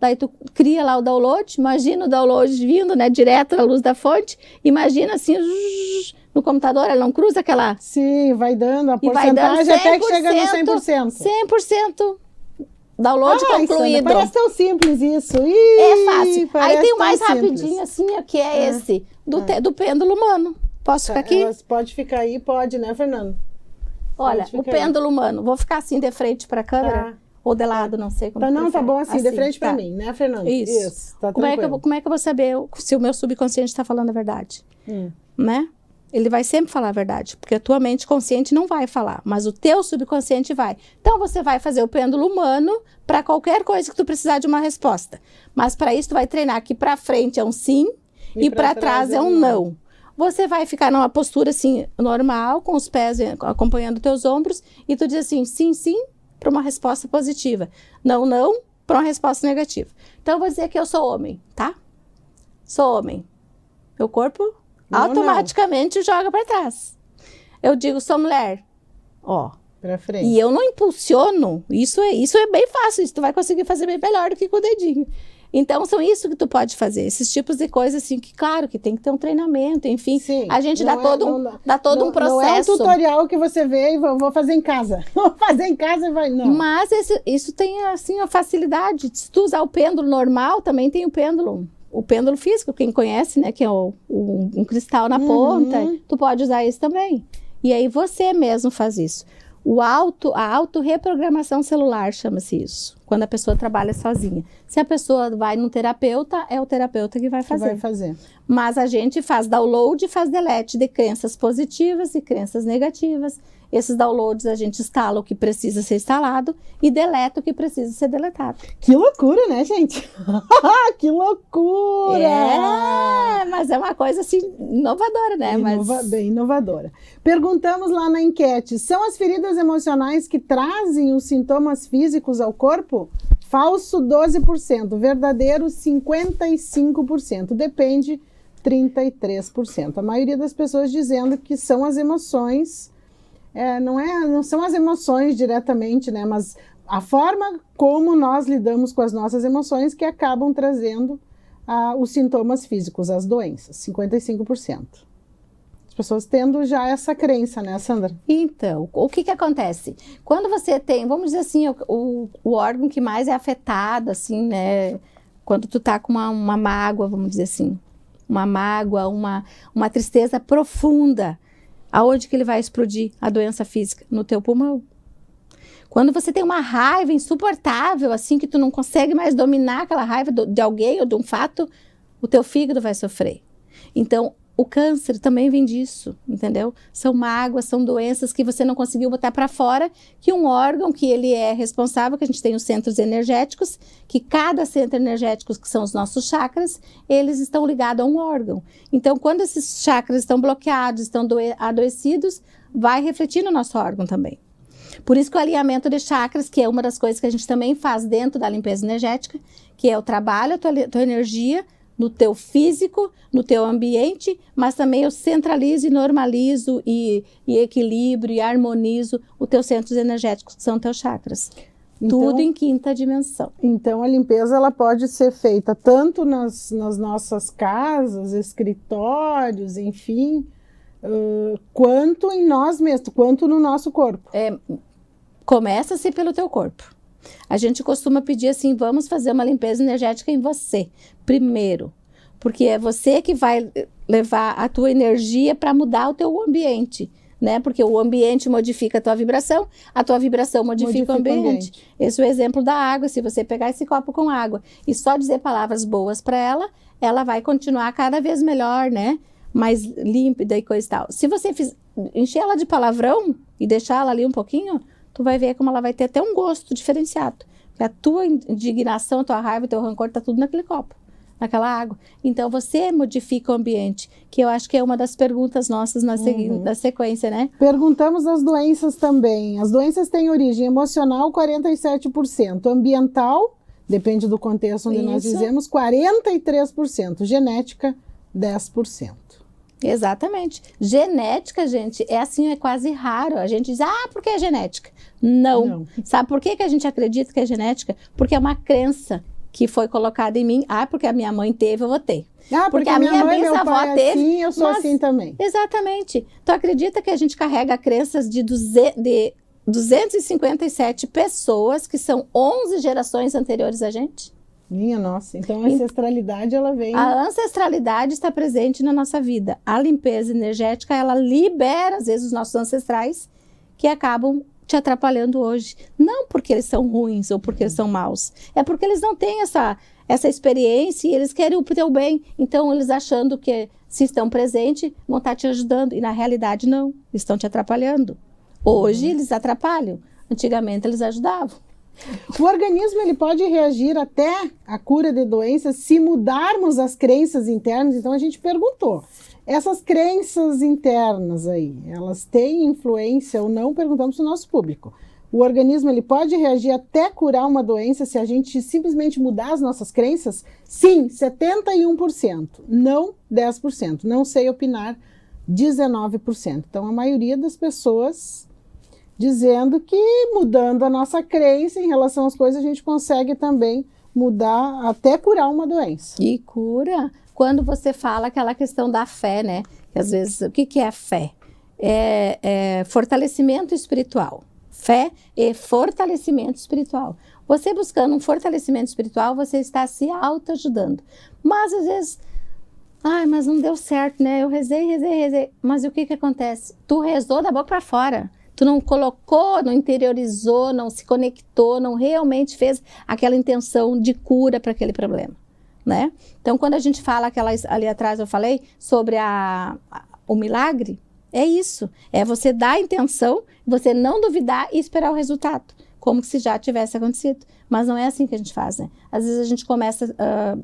Daí tu cria lá o download, imagina o download vindo, né? Direto da luz da fonte. Imagina assim, no computador, ela não cruza aquela... Sim, vai dando a E vai dando porcentagem até que chega no 100%. 100% download concluído. Sandra, parece tão simples isso. É fácil. Aí tem o mais simples. rapidinho, assim, que é esse, do pêndulo humano. Posso ficar aqui? Pode ficar aí, pode, né, Fernando? Olha, o pêndulo humano. Vou ficar assim de frente para a câmera? Tá. Ou de lado, não sei como. Tá bom assim, de frente para mim, né, Fernando? Isso. Tá como é que eu vou saber se o meu subconsciente está falando a verdade? Né? Ele vai sempre falar a verdade, porque a tua mente consciente não vai falar, mas o teu subconsciente vai. Então, você vai fazer o pêndulo humano para qualquer coisa que tu precisar de uma resposta. Mas para isso, tu vai treinar que para frente é um sim e para trás é um não. Você vai ficar numa postura assim, normal, com os pés acompanhando teus ombros, e tu diz assim, sim, sim, para uma resposta positiva. Não, não, para uma resposta negativa. Então, eu vou dizer que eu sou homem, tá? Sou homem. Meu corpo automaticamente joga para trás. Eu digo, sou mulher. Ó. Pra frente. E eu não impulsiono. Isso é bem fácil. Isso tu vai conseguir fazer bem melhor do que com o dedinho. Então, são isso que tu pode fazer. Esses tipos de coisas, assim, que claro, que tem que ter um treinamento, enfim. Sim, a gente dá todo um processo. Não é um tutorial que você vê e vou fazer em casa. Vou fazer em casa e vai, não. Mas isso tem, assim, a facilidade. Se tu usar o pêndulo normal, também tem o pêndulo físico, quem conhece, né, que é um cristal na ponta, tu pode usar isso também. E aí você mesmo faz isso. A autorreprogramação celular chama-se isso, quando a pessoa trabalha sozinha. Se a pessoa vai num terapeuta, é o terapeuta que vai fazer. Mas a gente faz download e faz delete de crenças positivas e crenças negativas. Esses downloads a gente instala o que precisa ser instalado e deleta o que precisa ser deletado. Que loucura, né, gente? Que loucura! Mas é uma coisa assim, inovadora, né? Bem inovadora. Perguntamos lá na enquete, são as feridas emocionais que trazem os sintomas físicos ao corpo? Falso, 12%. Verdadeiro, 55%. Depende, 33%. A maioria das pessoas dizendo que são as emoções... não são as emoções diretamente, né? Mas a forma como nós lidamos com as nossas emoções que acabam trazendo os sintomas físicos, as doenças, 55%. As pessoas tendo já essa crença, né, Sandra? Então, o que acontece? Quando você tem, vamos dizer assim, o órgão que mais é afetado, assim, né? Quando tu tá com uma mágoa, vamos dizer assim, uma mágoa, uma tristeza profunda, aonde que ele vai explodir a doença física? No teu pulmão. Quando você tem uma raiva insuportável, assim, que tu não consegue mais dominar aquela raiva de alguém ou de um fato, o teu fígado vai sofrer. Então, o câncer também vem disso, entendeu? São mágoas, são doenças que você não conseguiu botar para fora, que um órgão que ele é responsável, que a gente tem os centros energéticos, que cada centro energético, que são os nossos chakras, eles estão ligados a um órgão. Então, quando esses chakras estão bloqueados, estão adoecidos, vai refletir no nosso órgão também. Por isso que o alinhamento de chakras, que é uma das coisas que a gente também faz dentro da limpeza energética, que é o trabalho, a tua energia, no teu físico, no teu ambiente, mas também eu centralizo e normalizo e equilibro e harmonizo os teus centros energéticos, que são teus chakras. Então, tudo em quinta dimensão. Então, a limpeza ela pode ser feita tanto nas nossas casas, escritórios, enfim, quanto em nós mesmos, quanto no nosso corpo. Começa-se pelo teu corpo. A gente costuma pedir assim, vamos fazer uma limpeza energética em você, primeiro. Porque é você que vai levar a tua energia para mudar o teu ambiente, né? Porque o ambiente modifica a tua vibração modifica o ambiente. Esse é o exemplo da água. Se você pegar esse copo com água e só dizer palavras boas para ela, ela vai continuar cada vez melhor, né? Mais límpida e coisa e tal. Se você encher ela de palavrão e deixar ela ali um pouquinho, tu vai ver como ela vai ter até um gosto diferenciado. Porque a tua indignação, a tua raiva, o teu rancor, tá tudo naquele copo, naquela água. Então, você modifica o ambiente, que eu acho que é uma das perguntas nossas na sequência, né? Perguntamos das doenças também. As doenças têm origem emocional, 47%, ambiental, depende do contexto onde nós vivemos, 43%, genética 10%. Exatamente. Genética, gente, é assim, é quase raro. A gente diz, porque é genética. Não. Sabe por que a gente acredita que é genética? Porque é uma crença que foi colocada em mim. Porque a minha mãe teve, eu vou ter. Porque a minha mãe, meu pai é assim, eu sou assim também. Exatamente. Tu acredita que a gente carrega crenças de 257 pessoas, que são 11 gerações anteriores a gente? Minha nossa, então a ancestralidade ela vem... A ancestralidade está presente na nossa vida. A limpeza energética, ela libera, às vezes, os nossos ancestrais que acabam te atrapalhando hoje. Não porque eles são ruins ou porque eles são maus. É porque eles não têm essa experiência e eles querem o teu bem. Então, eles achando que se estão presentes, vão estar te ajudando. E na realidade, não. Eles estão te atrapalhando. Hoje, eles atrapalham. Antigamente, eles ajudavam. O organismo ele pode reagir até a cura de doenças se mudarmos as crenças internas. Então a gente perguntou, essas crenças internas aí, elas têm influência ou não? Perguntamos para o nosso público. O organismo ele pode reagir até curar uma doença se a gente simplesmente mudar as nossas crenças? Sim, 71%, não 10%, não sei opinar, 19%. Então a maioria das pessoas dizendo que mudando a nossa crença em relação às coisas, a gente consegue também mudar, até curar uma doença. E cura quando você fala aquela questão da fé, né? Que às vezes, o que é a fé? É fortalecimento espiritual. Fé e fortalecimento espiritual. Você buscando um fortalecimento espiritual, você está se autoajudando. Mas às vezes, mas não deu certo, né? Eu rezei. Mas o que acontece? Tu rezou da boca para fora. Tu não colocou, não interiorizou, não se conectou, não realmente fez aquela intenção de cura para aquele problema, né? Então, quando a gente fala, ali atrás eu falei sobre o milagre, é isso. É você dar a intenção, você não duvidar e esperar o resultado, como se já tivesse acontecido. Mas não é assim que a gente faz, né? Às vezes a gente começa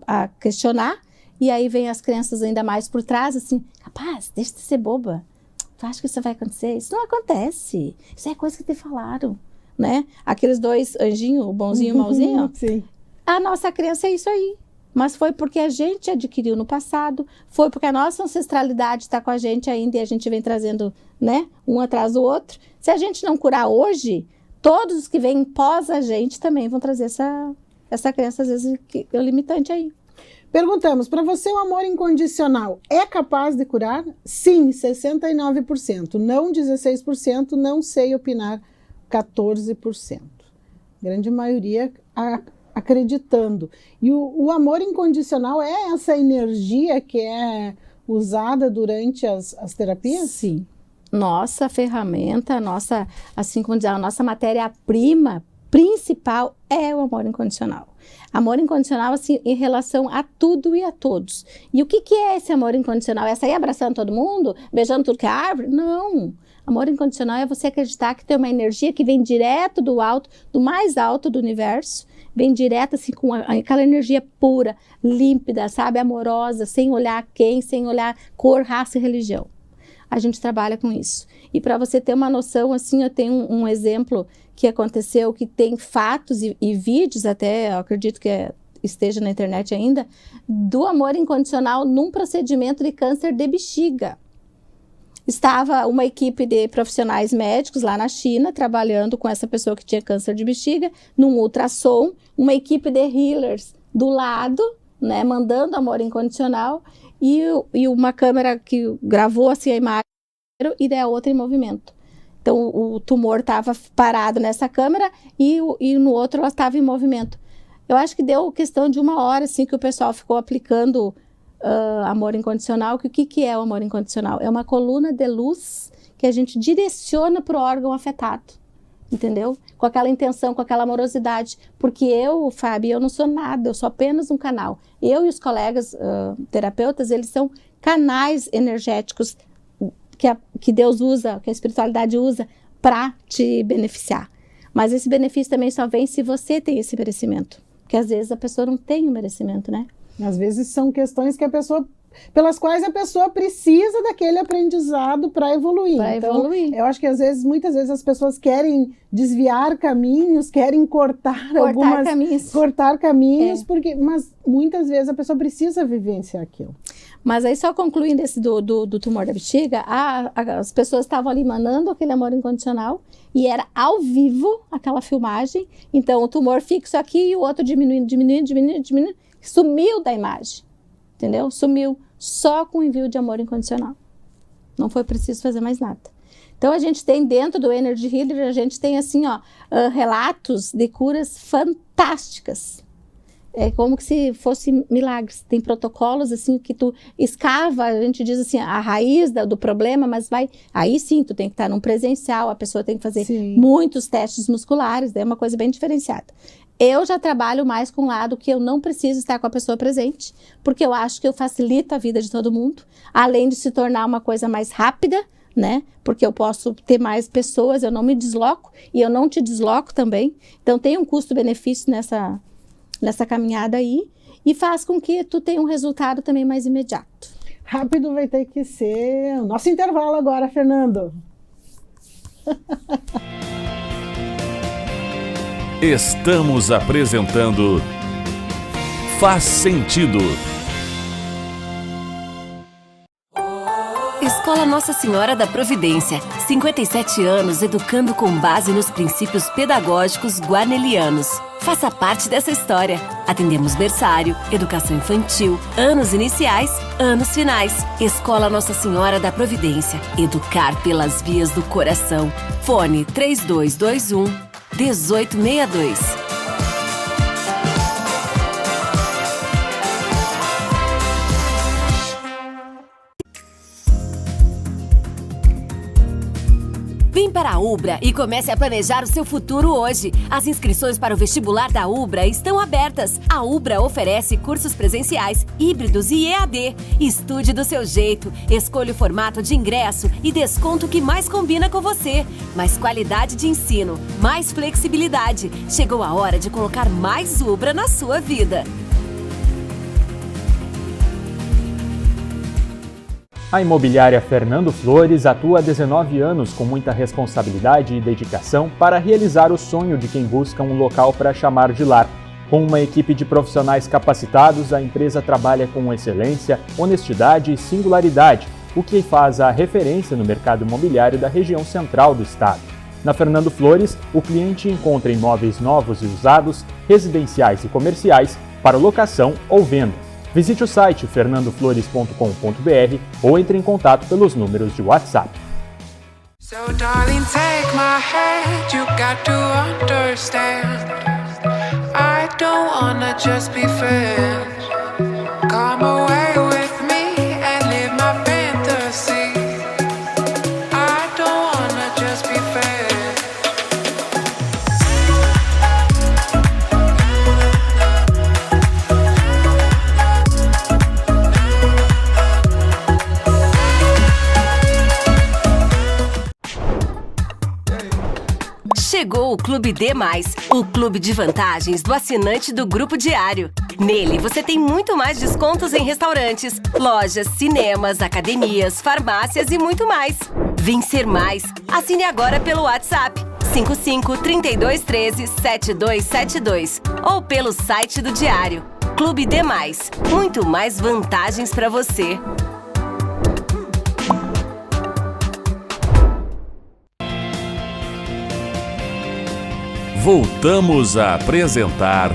a questionar e aí vem as crenças ainda mais por trás, assim, rapaz, deixa de ser boba. Tu acha que isso vai acontecer? Isso não acontece. Isso é coisa que te falaram, né? Aqueles dois anjinhos, o bonzinho e o mauzinho. Sim. A nossa crença é isso aí. Mas foi porque a gente adquiriu no passado, foi porque a nossa ancestralidade está com a gente ainda e a gente vem trazendo, né, um atrás do outro. Se a gente não curar hoje, todos os que vêm pós a gente também vão trazer essa crença, às vezes, limitante aí. Perguntamos, para você o amor incondicional é capaz de curar? Sim, 69%, não 16%, não sei opinar, 14%. Grande maioria acreditando. E o amor incondicional é essa energia que é usada durante as terapias? Sim. Nossa ferramenta, assim como dizer, a nossa matéria-prima principal é o amor incondicional. Amor incondicional, assim, em relação a tudo e a todos. E o que é esse amor incondicional? É sair abraçando todo mundo? Beijando tudo que é árvore? Não. Amor incondicional é você acreditar que tem uma energia que vem direto do alto, do mais alto do universo, vem direto, assim, com aquela energia pura, límpida, sabe? Amorosa, sem olhar quem, sem olhar cor, raça e religião. A gente trabalha com isso. E para você ter uma noção, assim, eu tenho um exemplo que aconteceu, que tem fatos e vídeos até, eu acredito que esteja na internet ainda, do amor incondicional num procedimento de câncer de bexiga. Estava uma equipe de profissionais médicos lá na China, trabalhando com essa pessoa que tinha câncer de bexiga, num ultrassom, uma equipe de healers do lado, né, mandando amor incondicional, e uma câmera que gravou assim a imagem e daí a outra em movimento. Então, o tumor estava parado nessa câmera e no outro ela estava em movimento. Eu acho que deu questão de 1 hora, assim, que o pessoal ficou aplicando amor incondicional. O que é o amor incondicional? É uma coluna de luz que a gente direciona para o órgão afetado, entendeu? Com aquela intenção, com aquela amorosidade. Porque Fábio, eu não sou nada, eu sou apenas um canal. Eu e os colegas terapeutas, eles são canais energéticos que Deus usa, que a espiritualidade usa para te beneficiar. Mas esse benefício também só vem se você tem esse merecimento. Porque às vezes a pessoa não tem o merecimento, né? Às vezes são questões que a pessoa pelas quais a pessoa precisa daquele aprendizado para evoluir. Eu acho que muitas vezes as pessoas querem desviar caminhos, querem cortar caminhos, mas muitas vezes a pessoa precisa vivenciar aquilo. Mas aí, só concluindo esse do tumor da bexiga, as pessoas estavam ali mandando aquele amor incondicional e era ao vivo aquela filmagem. Então, o tumor fixo aqui e o outro diminuindo, sumiu da imagem, entendeu? Sumiu só com o envio de amor incondicional. Não foi preciso fazer mais nada. Então, a gente tem dentro do Energy Healer, a gente tem assim, relatos de curas fantásticas. É como que se fosse milagres. Tem protocolos assim que tu escava, a gente diz assim, a raiz do problema, mas aí sim, tu tem que estar num presencial, a pessoa tem que fazer muitos testes musculares, é uma coisa bem diferenciada. Eu já trabalho mais com o lado que eu não preciso estar com a pessoa presente, porque eu acho que eu facilito a vida de todo mundo, além de se tornar uma coisa mais rápida, né? Porque eu posso ter mais pessoas, eu não me desloco e eu não te desloco também. Então tem um custo-benefício nessa caminhada aí, e faz com que tu tenha um resultado também mais imediato. Rápido vai ter que ser o nosso intervalo agora, Fernando. Estamos apresentando Faz Sentido. Escola Nossa Senhora da Providência. 57 anos educando com base nos princípios pedagógicos guarnelianos. Faça parte dessa história. Atendemos berçário, educação infantil, anos iniciais, anos finais. Escola Nossa Senhora da Providência. Educar pelas vias do coração. Fone 3221-1862. Vem para a Ubra e comece a planejar o seu futuro hoje. As inscrições para o vestibular da Ubra estão abertas. A Ubra oferece cursos presenciais, híbridos e EAD. Estude do seu jeito, escolha o formato de ingresso e desconto que mais combina com você. Mais qualidade de ensino, mais flexibilidade. Chegou a hora de colocar mais Ubra na sua vida. A imobiliária Fernando Flores atua há 19 anos com muita responsabilidade e dedicação para realizar o sonho de quem busca um local para chamar de lar. Com uma equipe de profissionais capacitados, a empresa trabalha com excelência, honestidade e singularidade, o que faz a referência no mercado imobiliário da região central do estado. Na Fernando Flores, o cliente encontra imóveis novos e usados, residenciais e comerciais, para locação ou venda. Visite o site fernandoflores.com.br ou entre em contato pelos números de WhatsApp. So darling, take my hand, you got to understand. I don't wanna just be friends. Come away with me and live my fantasy. I don't wanna just be friends. Chegou o Clube D+, o clube de vantagens do assinante do Grupo Diário. Nele, você tem muito mais descontos em restaurantes, lojas, cinemas, academias, farmácias e muito mais. Vencer mais. Assine agora pelo WhatsApp 55-3213-7272 ou pelo site do Diário. Clube D+, muito mais vantagens para você. Voltamos a apresentar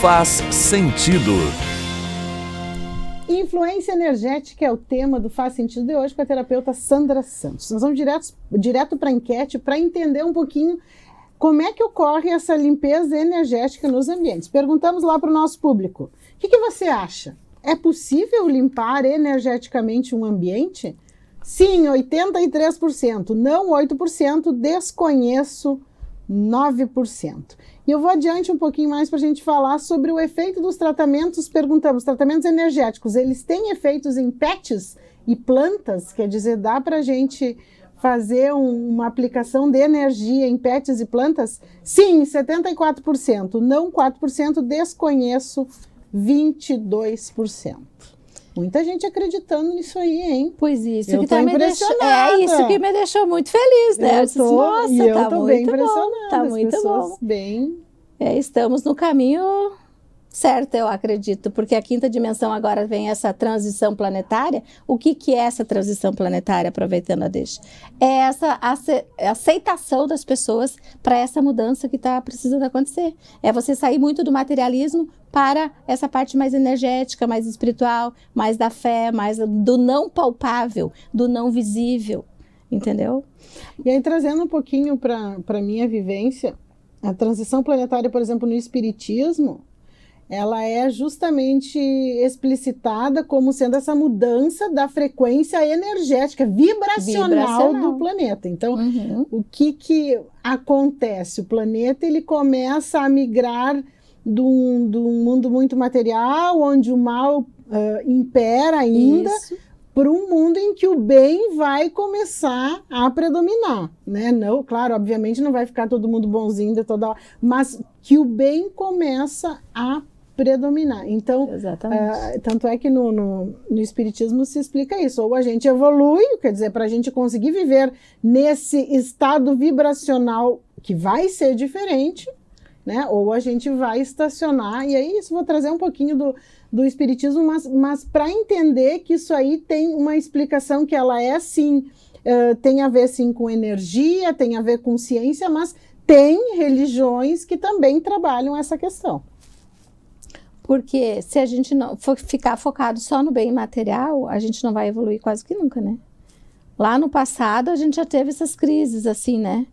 Faz Sentido. Influência energética é o tema do Faz Sentido de hoje com a terapeuta Sandra Santos. Nós vamos direto para a enquete para entender um pouquinho como é que ocorre essa limpeza energética nos ambientes. Perguntamos lá para o nosso público. O que você acha? É possível limpar energeticamente um ambiente? Sim, 83%. Não, 8%. Desconheço, 9%. E eu vou adiante um pouquinho mais para a gente falar sobre o efeito dos tratamentos. Perguntamos, tratamentos energéticos, eles têm efeitos em pets e plantas? Quer dizer, dá para a gente fazer uma aplicação de energia em pets e plantas? Sim, 74%. Não, 4%. Desconheço, 22%. Muita gente acreditando nisso aí, hein? Pois isso Eu que tô tá me impressionada. isso que me deixou muito feliz, né? Eu disse, nossa, eu tá tô bem muito bom, impressionada. tá as muito pessoas bom. bem... Estamos no caminho certo, eu acredito, porque a quinta dimensão agora vem essa transição planetária. O que é essa transição planetária, aproveitando a deixa? É essa aceitação das pessoas para essa mudança que está precisando acontecer. É você sair muito do materialismo para essa parte mais energética, mais espiritual, mais da fé, mais do não palpável, do não visível, entendeu? E aí, trazendo um pouquinho para a minha vivência, a transição planetária, por exemplo, no espiritismo, ela é justamente explicitada como sendo essa mudança da frequência energética, vibracional do planeta. Então, o que acontece? O planeta ele começa a migrar de um mundo muito material, onde o mal impera ainda, para um mundo em que o bem vai começar a predominar, né? Não, claro, obviamente não vai ficar todo mundo bonzinho de toda hora, mas que o bem começa a predominar. Então, tanto é que no espiritismo se explica isso, ou a gente evolui, quer dizer, para a gente conseguir viver nesse estado vibracional que vai ser diferente, né? Ou a gente vai estacionar, e aí isso vou trazer um pouquinho do espiritismo, mas para entender que isso aí tem uma explicação que ela é sim, tem a ver sim com energia, tem a ver com ciência, mas tem religiões que também trabalham essa questão. Porque se a gente não for ficar focado só no bem material, a gente não vai evoluir quase que nunca, né? Lá no passado a gente já teve essas crises assim, né?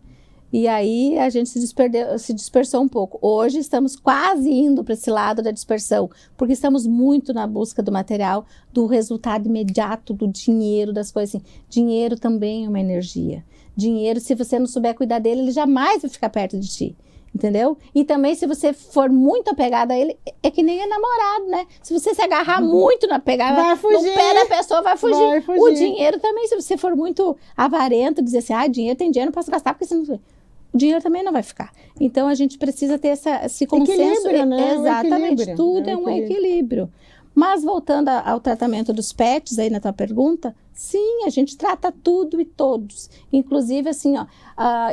E aí a gente se dispersou um pouco. Hoje estamos quase indo para esse lado da dispersão, porque estamos muito na busca do material, do resultado imediato, do dinheiro, das coisas assim. Dinheiro também é uma energia. Dinheiro, se você não souber cuidar dele, ele jamais vai ficar perto de ti. Entendeu? E também se você for muito apegado a ele, é que nem é namorado, né? Se você se agarrar muito na pegada, vai fugir. No pé da pessoa, vai fugir. Vai fugir. O dinheiro também, se você for muito avarento, dizer assim, dinheiro tem dinheiro, não posso gastar, porque senão... o dinheiro também não vai ficar. Então, a gente precisa ter esse consenso. Equilíbrio, né? Exatamente, tudo é um equilíbrio. Mas, voltando ao tratamento dos pets, aí na tua pergunta, sim, a gente trata tudo e todos. Inclusive, assim,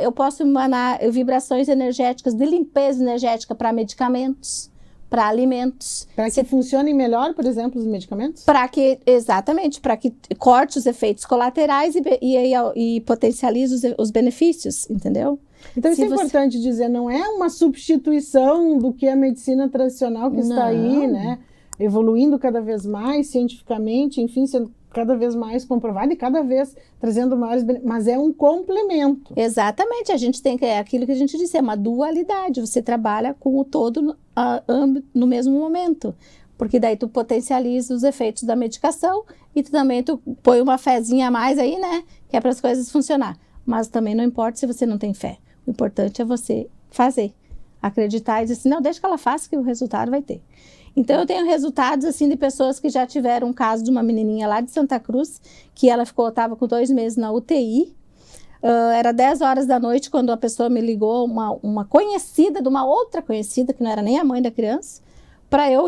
eu posso emanar vibrações energéticas, de limpeza energética para medicamentos, para alimentos. Para que funcionem melhor, por exemplo, os medicamentos? Exatamente, para que corte os efeitos colaterais e potencialize os benefícios, entendeu? Então isso é importante dizer, não é uma substituição do que a medicina tradicional que está aí, né? Evoluindo cada vez mais cientificamente, enfim, sendo cada vez mais comprovado e cada vez trazendo maiores benefícios, mas é um complemento. Exatamente, a gente tem que, é aquilo que a gente disse, é uma dualidade, você trabalha com o todo no mesmo momento, porque daí tu potencializa os efeitos da medicação e tu põe uma fezinha a mais aí, né, que é para as coisas funcionar, mas também não importa se você não tem fé, o importante é você fazer, acreditar e dizer assim, não, deixa que ela faça que o resultado vai ter. Então, eu tenho resultados, assim, de pessoas que já tiveram um caso de uma menininha lá de Santa Cruz, que ela estava com 2 meses na UTI. Era 10 horas da noite quando a pessoa me ligou, uma conhecida de uma outra conhecida, que não era nem a mãe da criança, para eu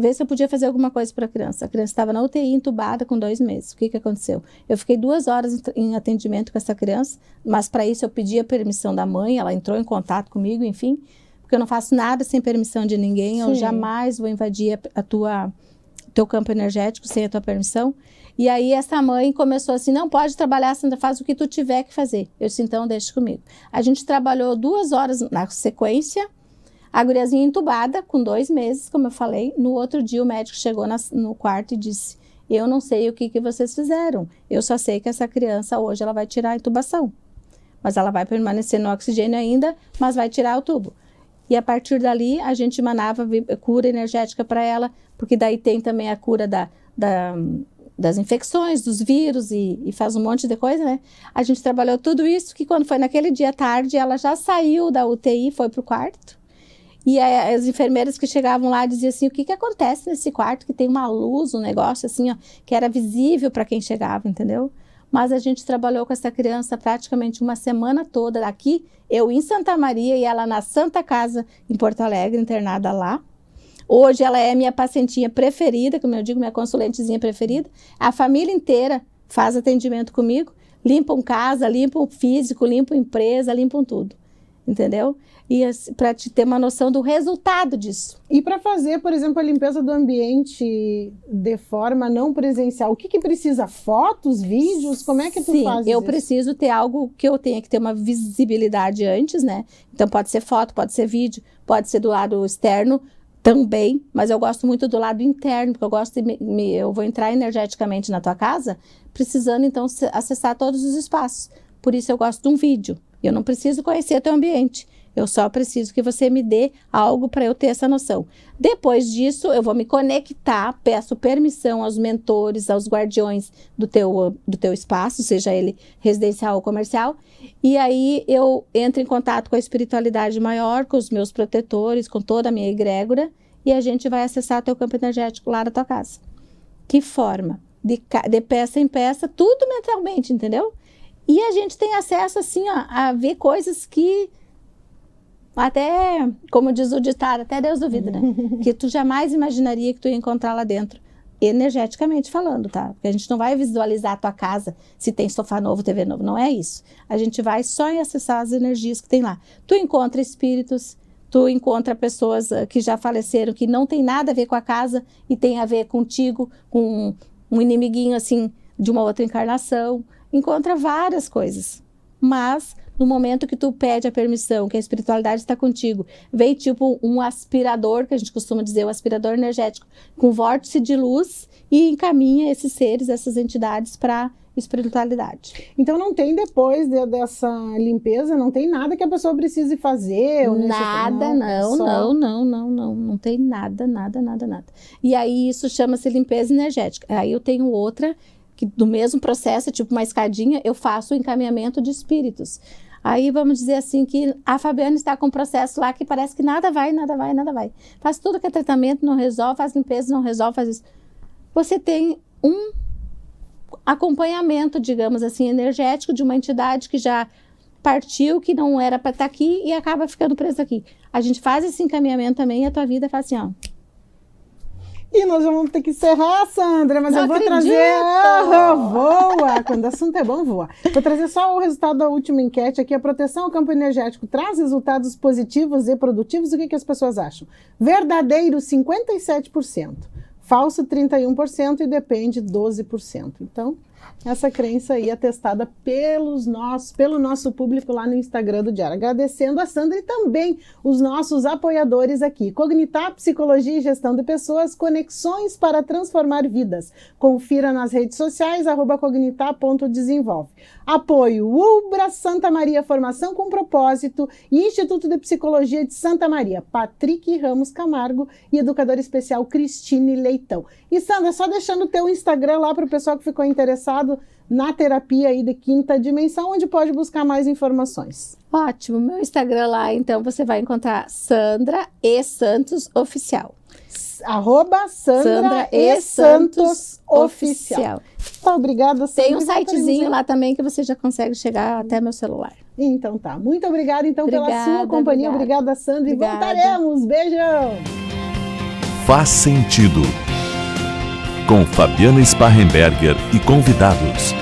ver se eu podia fazer alguma coisa para a criança. A criança estava na UTI, entubada, com 2 meses. O que aconteceu? Eu fiquei 2 horas em atendimento com essa criança, mas para isso eu pedi a permissão da mãe, ela entrou em contato comigo, enfim, porque eu não faço nada sem permissão de ninguém, eu jamais vou invadir teu campo energético sem a tua permissão. E aí essa mãe começou assim, não pode trabalhar, Sandra, faz o que tu tiver que fazer. Eu disse, então deixa comigo. A gente trabalhou 2 horas na sequência, a guriazinha entubada, com 2 meses, como eu falei. No outro dia o médico chegou no quarto e disse, eu não sei o que vocês fizeram, eu só sei que essa criança hoje ela vai tirar a intubação. Mas ela vai permanecer no oxigênio ainda, mas vai tirar o tubo. E a partir dali, a gente emanava cura energética para ela, porque daí tem também a cura das infecções, dos vírus e faz um monte de coisa, né? A gente trabalhou tudo isso, que quando foi naquele dia à tarde, ela já saiu da UTI, foi pro quarto. E as enfermeiras que chegavam lá diziam assim, o que acontece nesse quarto, que tem uma luz, um negócio assim, ó, que era visível para quem chegava, entendeu? Mas a gente trabalhou com essa criança praticamente uma semana toda aqui, eu em Santa Maria e ela na Santa Casa, em Porto Alegre, internada lá. Hoje ela é minha pacientinha preferida, como eu digo, minha consulentezinha preferida. A família inteira faz atendimento comigo, limpam casa, limpam físico, limpam empresa, limpam tudo, entendeu? E para te ter uma noção do resultado disso. E para fazer, por exemplo, a limpeza do ambiente de forma não presencial, o que precisa? Fotos, vídeos? Como é que tu fazes eu isso? preciso ter algo que eu tenha que ter uma visibilidade antes, né? Então pode ser foto, pode ser vídeo, pode ser do lado externo também, mas eu gosto muito do lado interno, porque eu gosto eu vou entrar energeticamente na tua casa, precisando então acessar todos os espaços. Por isso eu gosto de um vídeo. Eu não preciso conhecer teu ambiente. Eu só preciso que você me dê algo para eu ter essa noção. Depois disso, eu vou me conectar, peço permissão aos mentores, aos guardiões do teu espaço, seja ele residencial ou comercial, e aí eu entro em contato com a espiritualidade maior, com os meus protetores, com toda a minha egrégora, e a gente vai acessar teu campo energético lá da tua casa. Que forma? De peça em peça, tudo mentalmente, entendeu? E a gente tem acesso, assim, ó, a ver coisas que até, como diz o ditado, até Deus duvida, né? Que tu jamais imaginaria que tu ia encontrar lá dentro, energeticamente falando, tá? Porque a gente não vai visualizar a tua casa, se tem sofá novo, TV novo, não é isso. A gente vai só em acessar as energias que tem lá. Tu encontra espíritos, tu encontra pessoas que já faleceram, que não tem nada a ver com a casa e tem a ver contigo, com um inimiguinho, assim, de uma outra encarnação. Encontra várias coisas, mas no momento que tu pede a permissão, que a espiritualidade está contigo, vem tipo um aspirador, que a gente costuma dizer, o aspirador energético, com vórtice de luz e encaminha esses seres, essas entidades para espiritualidade. Então não tem depois dessa limpeza, não tem nada que a pessoa precise fazer? Nada, não tem nada. E aí isso chama-se limpeza energética. Aí eu tenho outra, que do mesmo processo, tipo uma escadinha, eu faço o encaminhamento de espíritos. Aí vamos dizer assim que a Fabiana está com um processo lá que parece que nada vai. Faz tudo que é tratamento, não resolve, faz limpeza, não resolve, faz isso. Você tem um acompanhamento, digamos assim, energético de uma entidade que já partiu, que não era para estar aqui e acaba ficando presa aqui. A gente faz esse encaminhamento também e a tua vida faz assim, ó. E nós vamos ter que encerrar, Sandra, mas eu vou trazer... voa! Quando o assunto é bom, voa. Vou trazer só o resultado da última enquete aqui. A proteção ao campo energético traz resultados positivos e produtivos? O que as pessoas acham? Verdadeiro, 57%. Falso, 31% e depende, 12%. Então, essa crença aí é testada pelo nosso público lá no Instagram do Diário. Agradecendo a Sandra e também os nossos apoiadores aqui. Cognitar, Psicologia e Gestão de Pessoas, conexões para transformar vidas. Confira nas redes sociais, @cognitar.desenvolve. Apoio Ubra Santa Maria Formação com Propósito e Instituto de Psicologia de Santa Maria, Patrick Ramos Camargo e educadora especial Cristine Leitão. E Sandra, só deixando o teu Instagram lá para o pessoal que ficou interessado na terapia aí de quinta dimensão, onde pode buscar mais informações. Ótimo, meu Instagram lá, então você vai encontrar Sandra E Santos Oficial. @Sandra E Santos Oficial. Tá, obrigada, Sandra. Tem um sitezinho lá também que você já consegue chegar até meu celular. Então tá, muito obrigada então pela sua companhia. Obrigada, Sandra. E voltaremos. Beijão. Faz sentido. Com Fabiana Sparrenberger e convidados.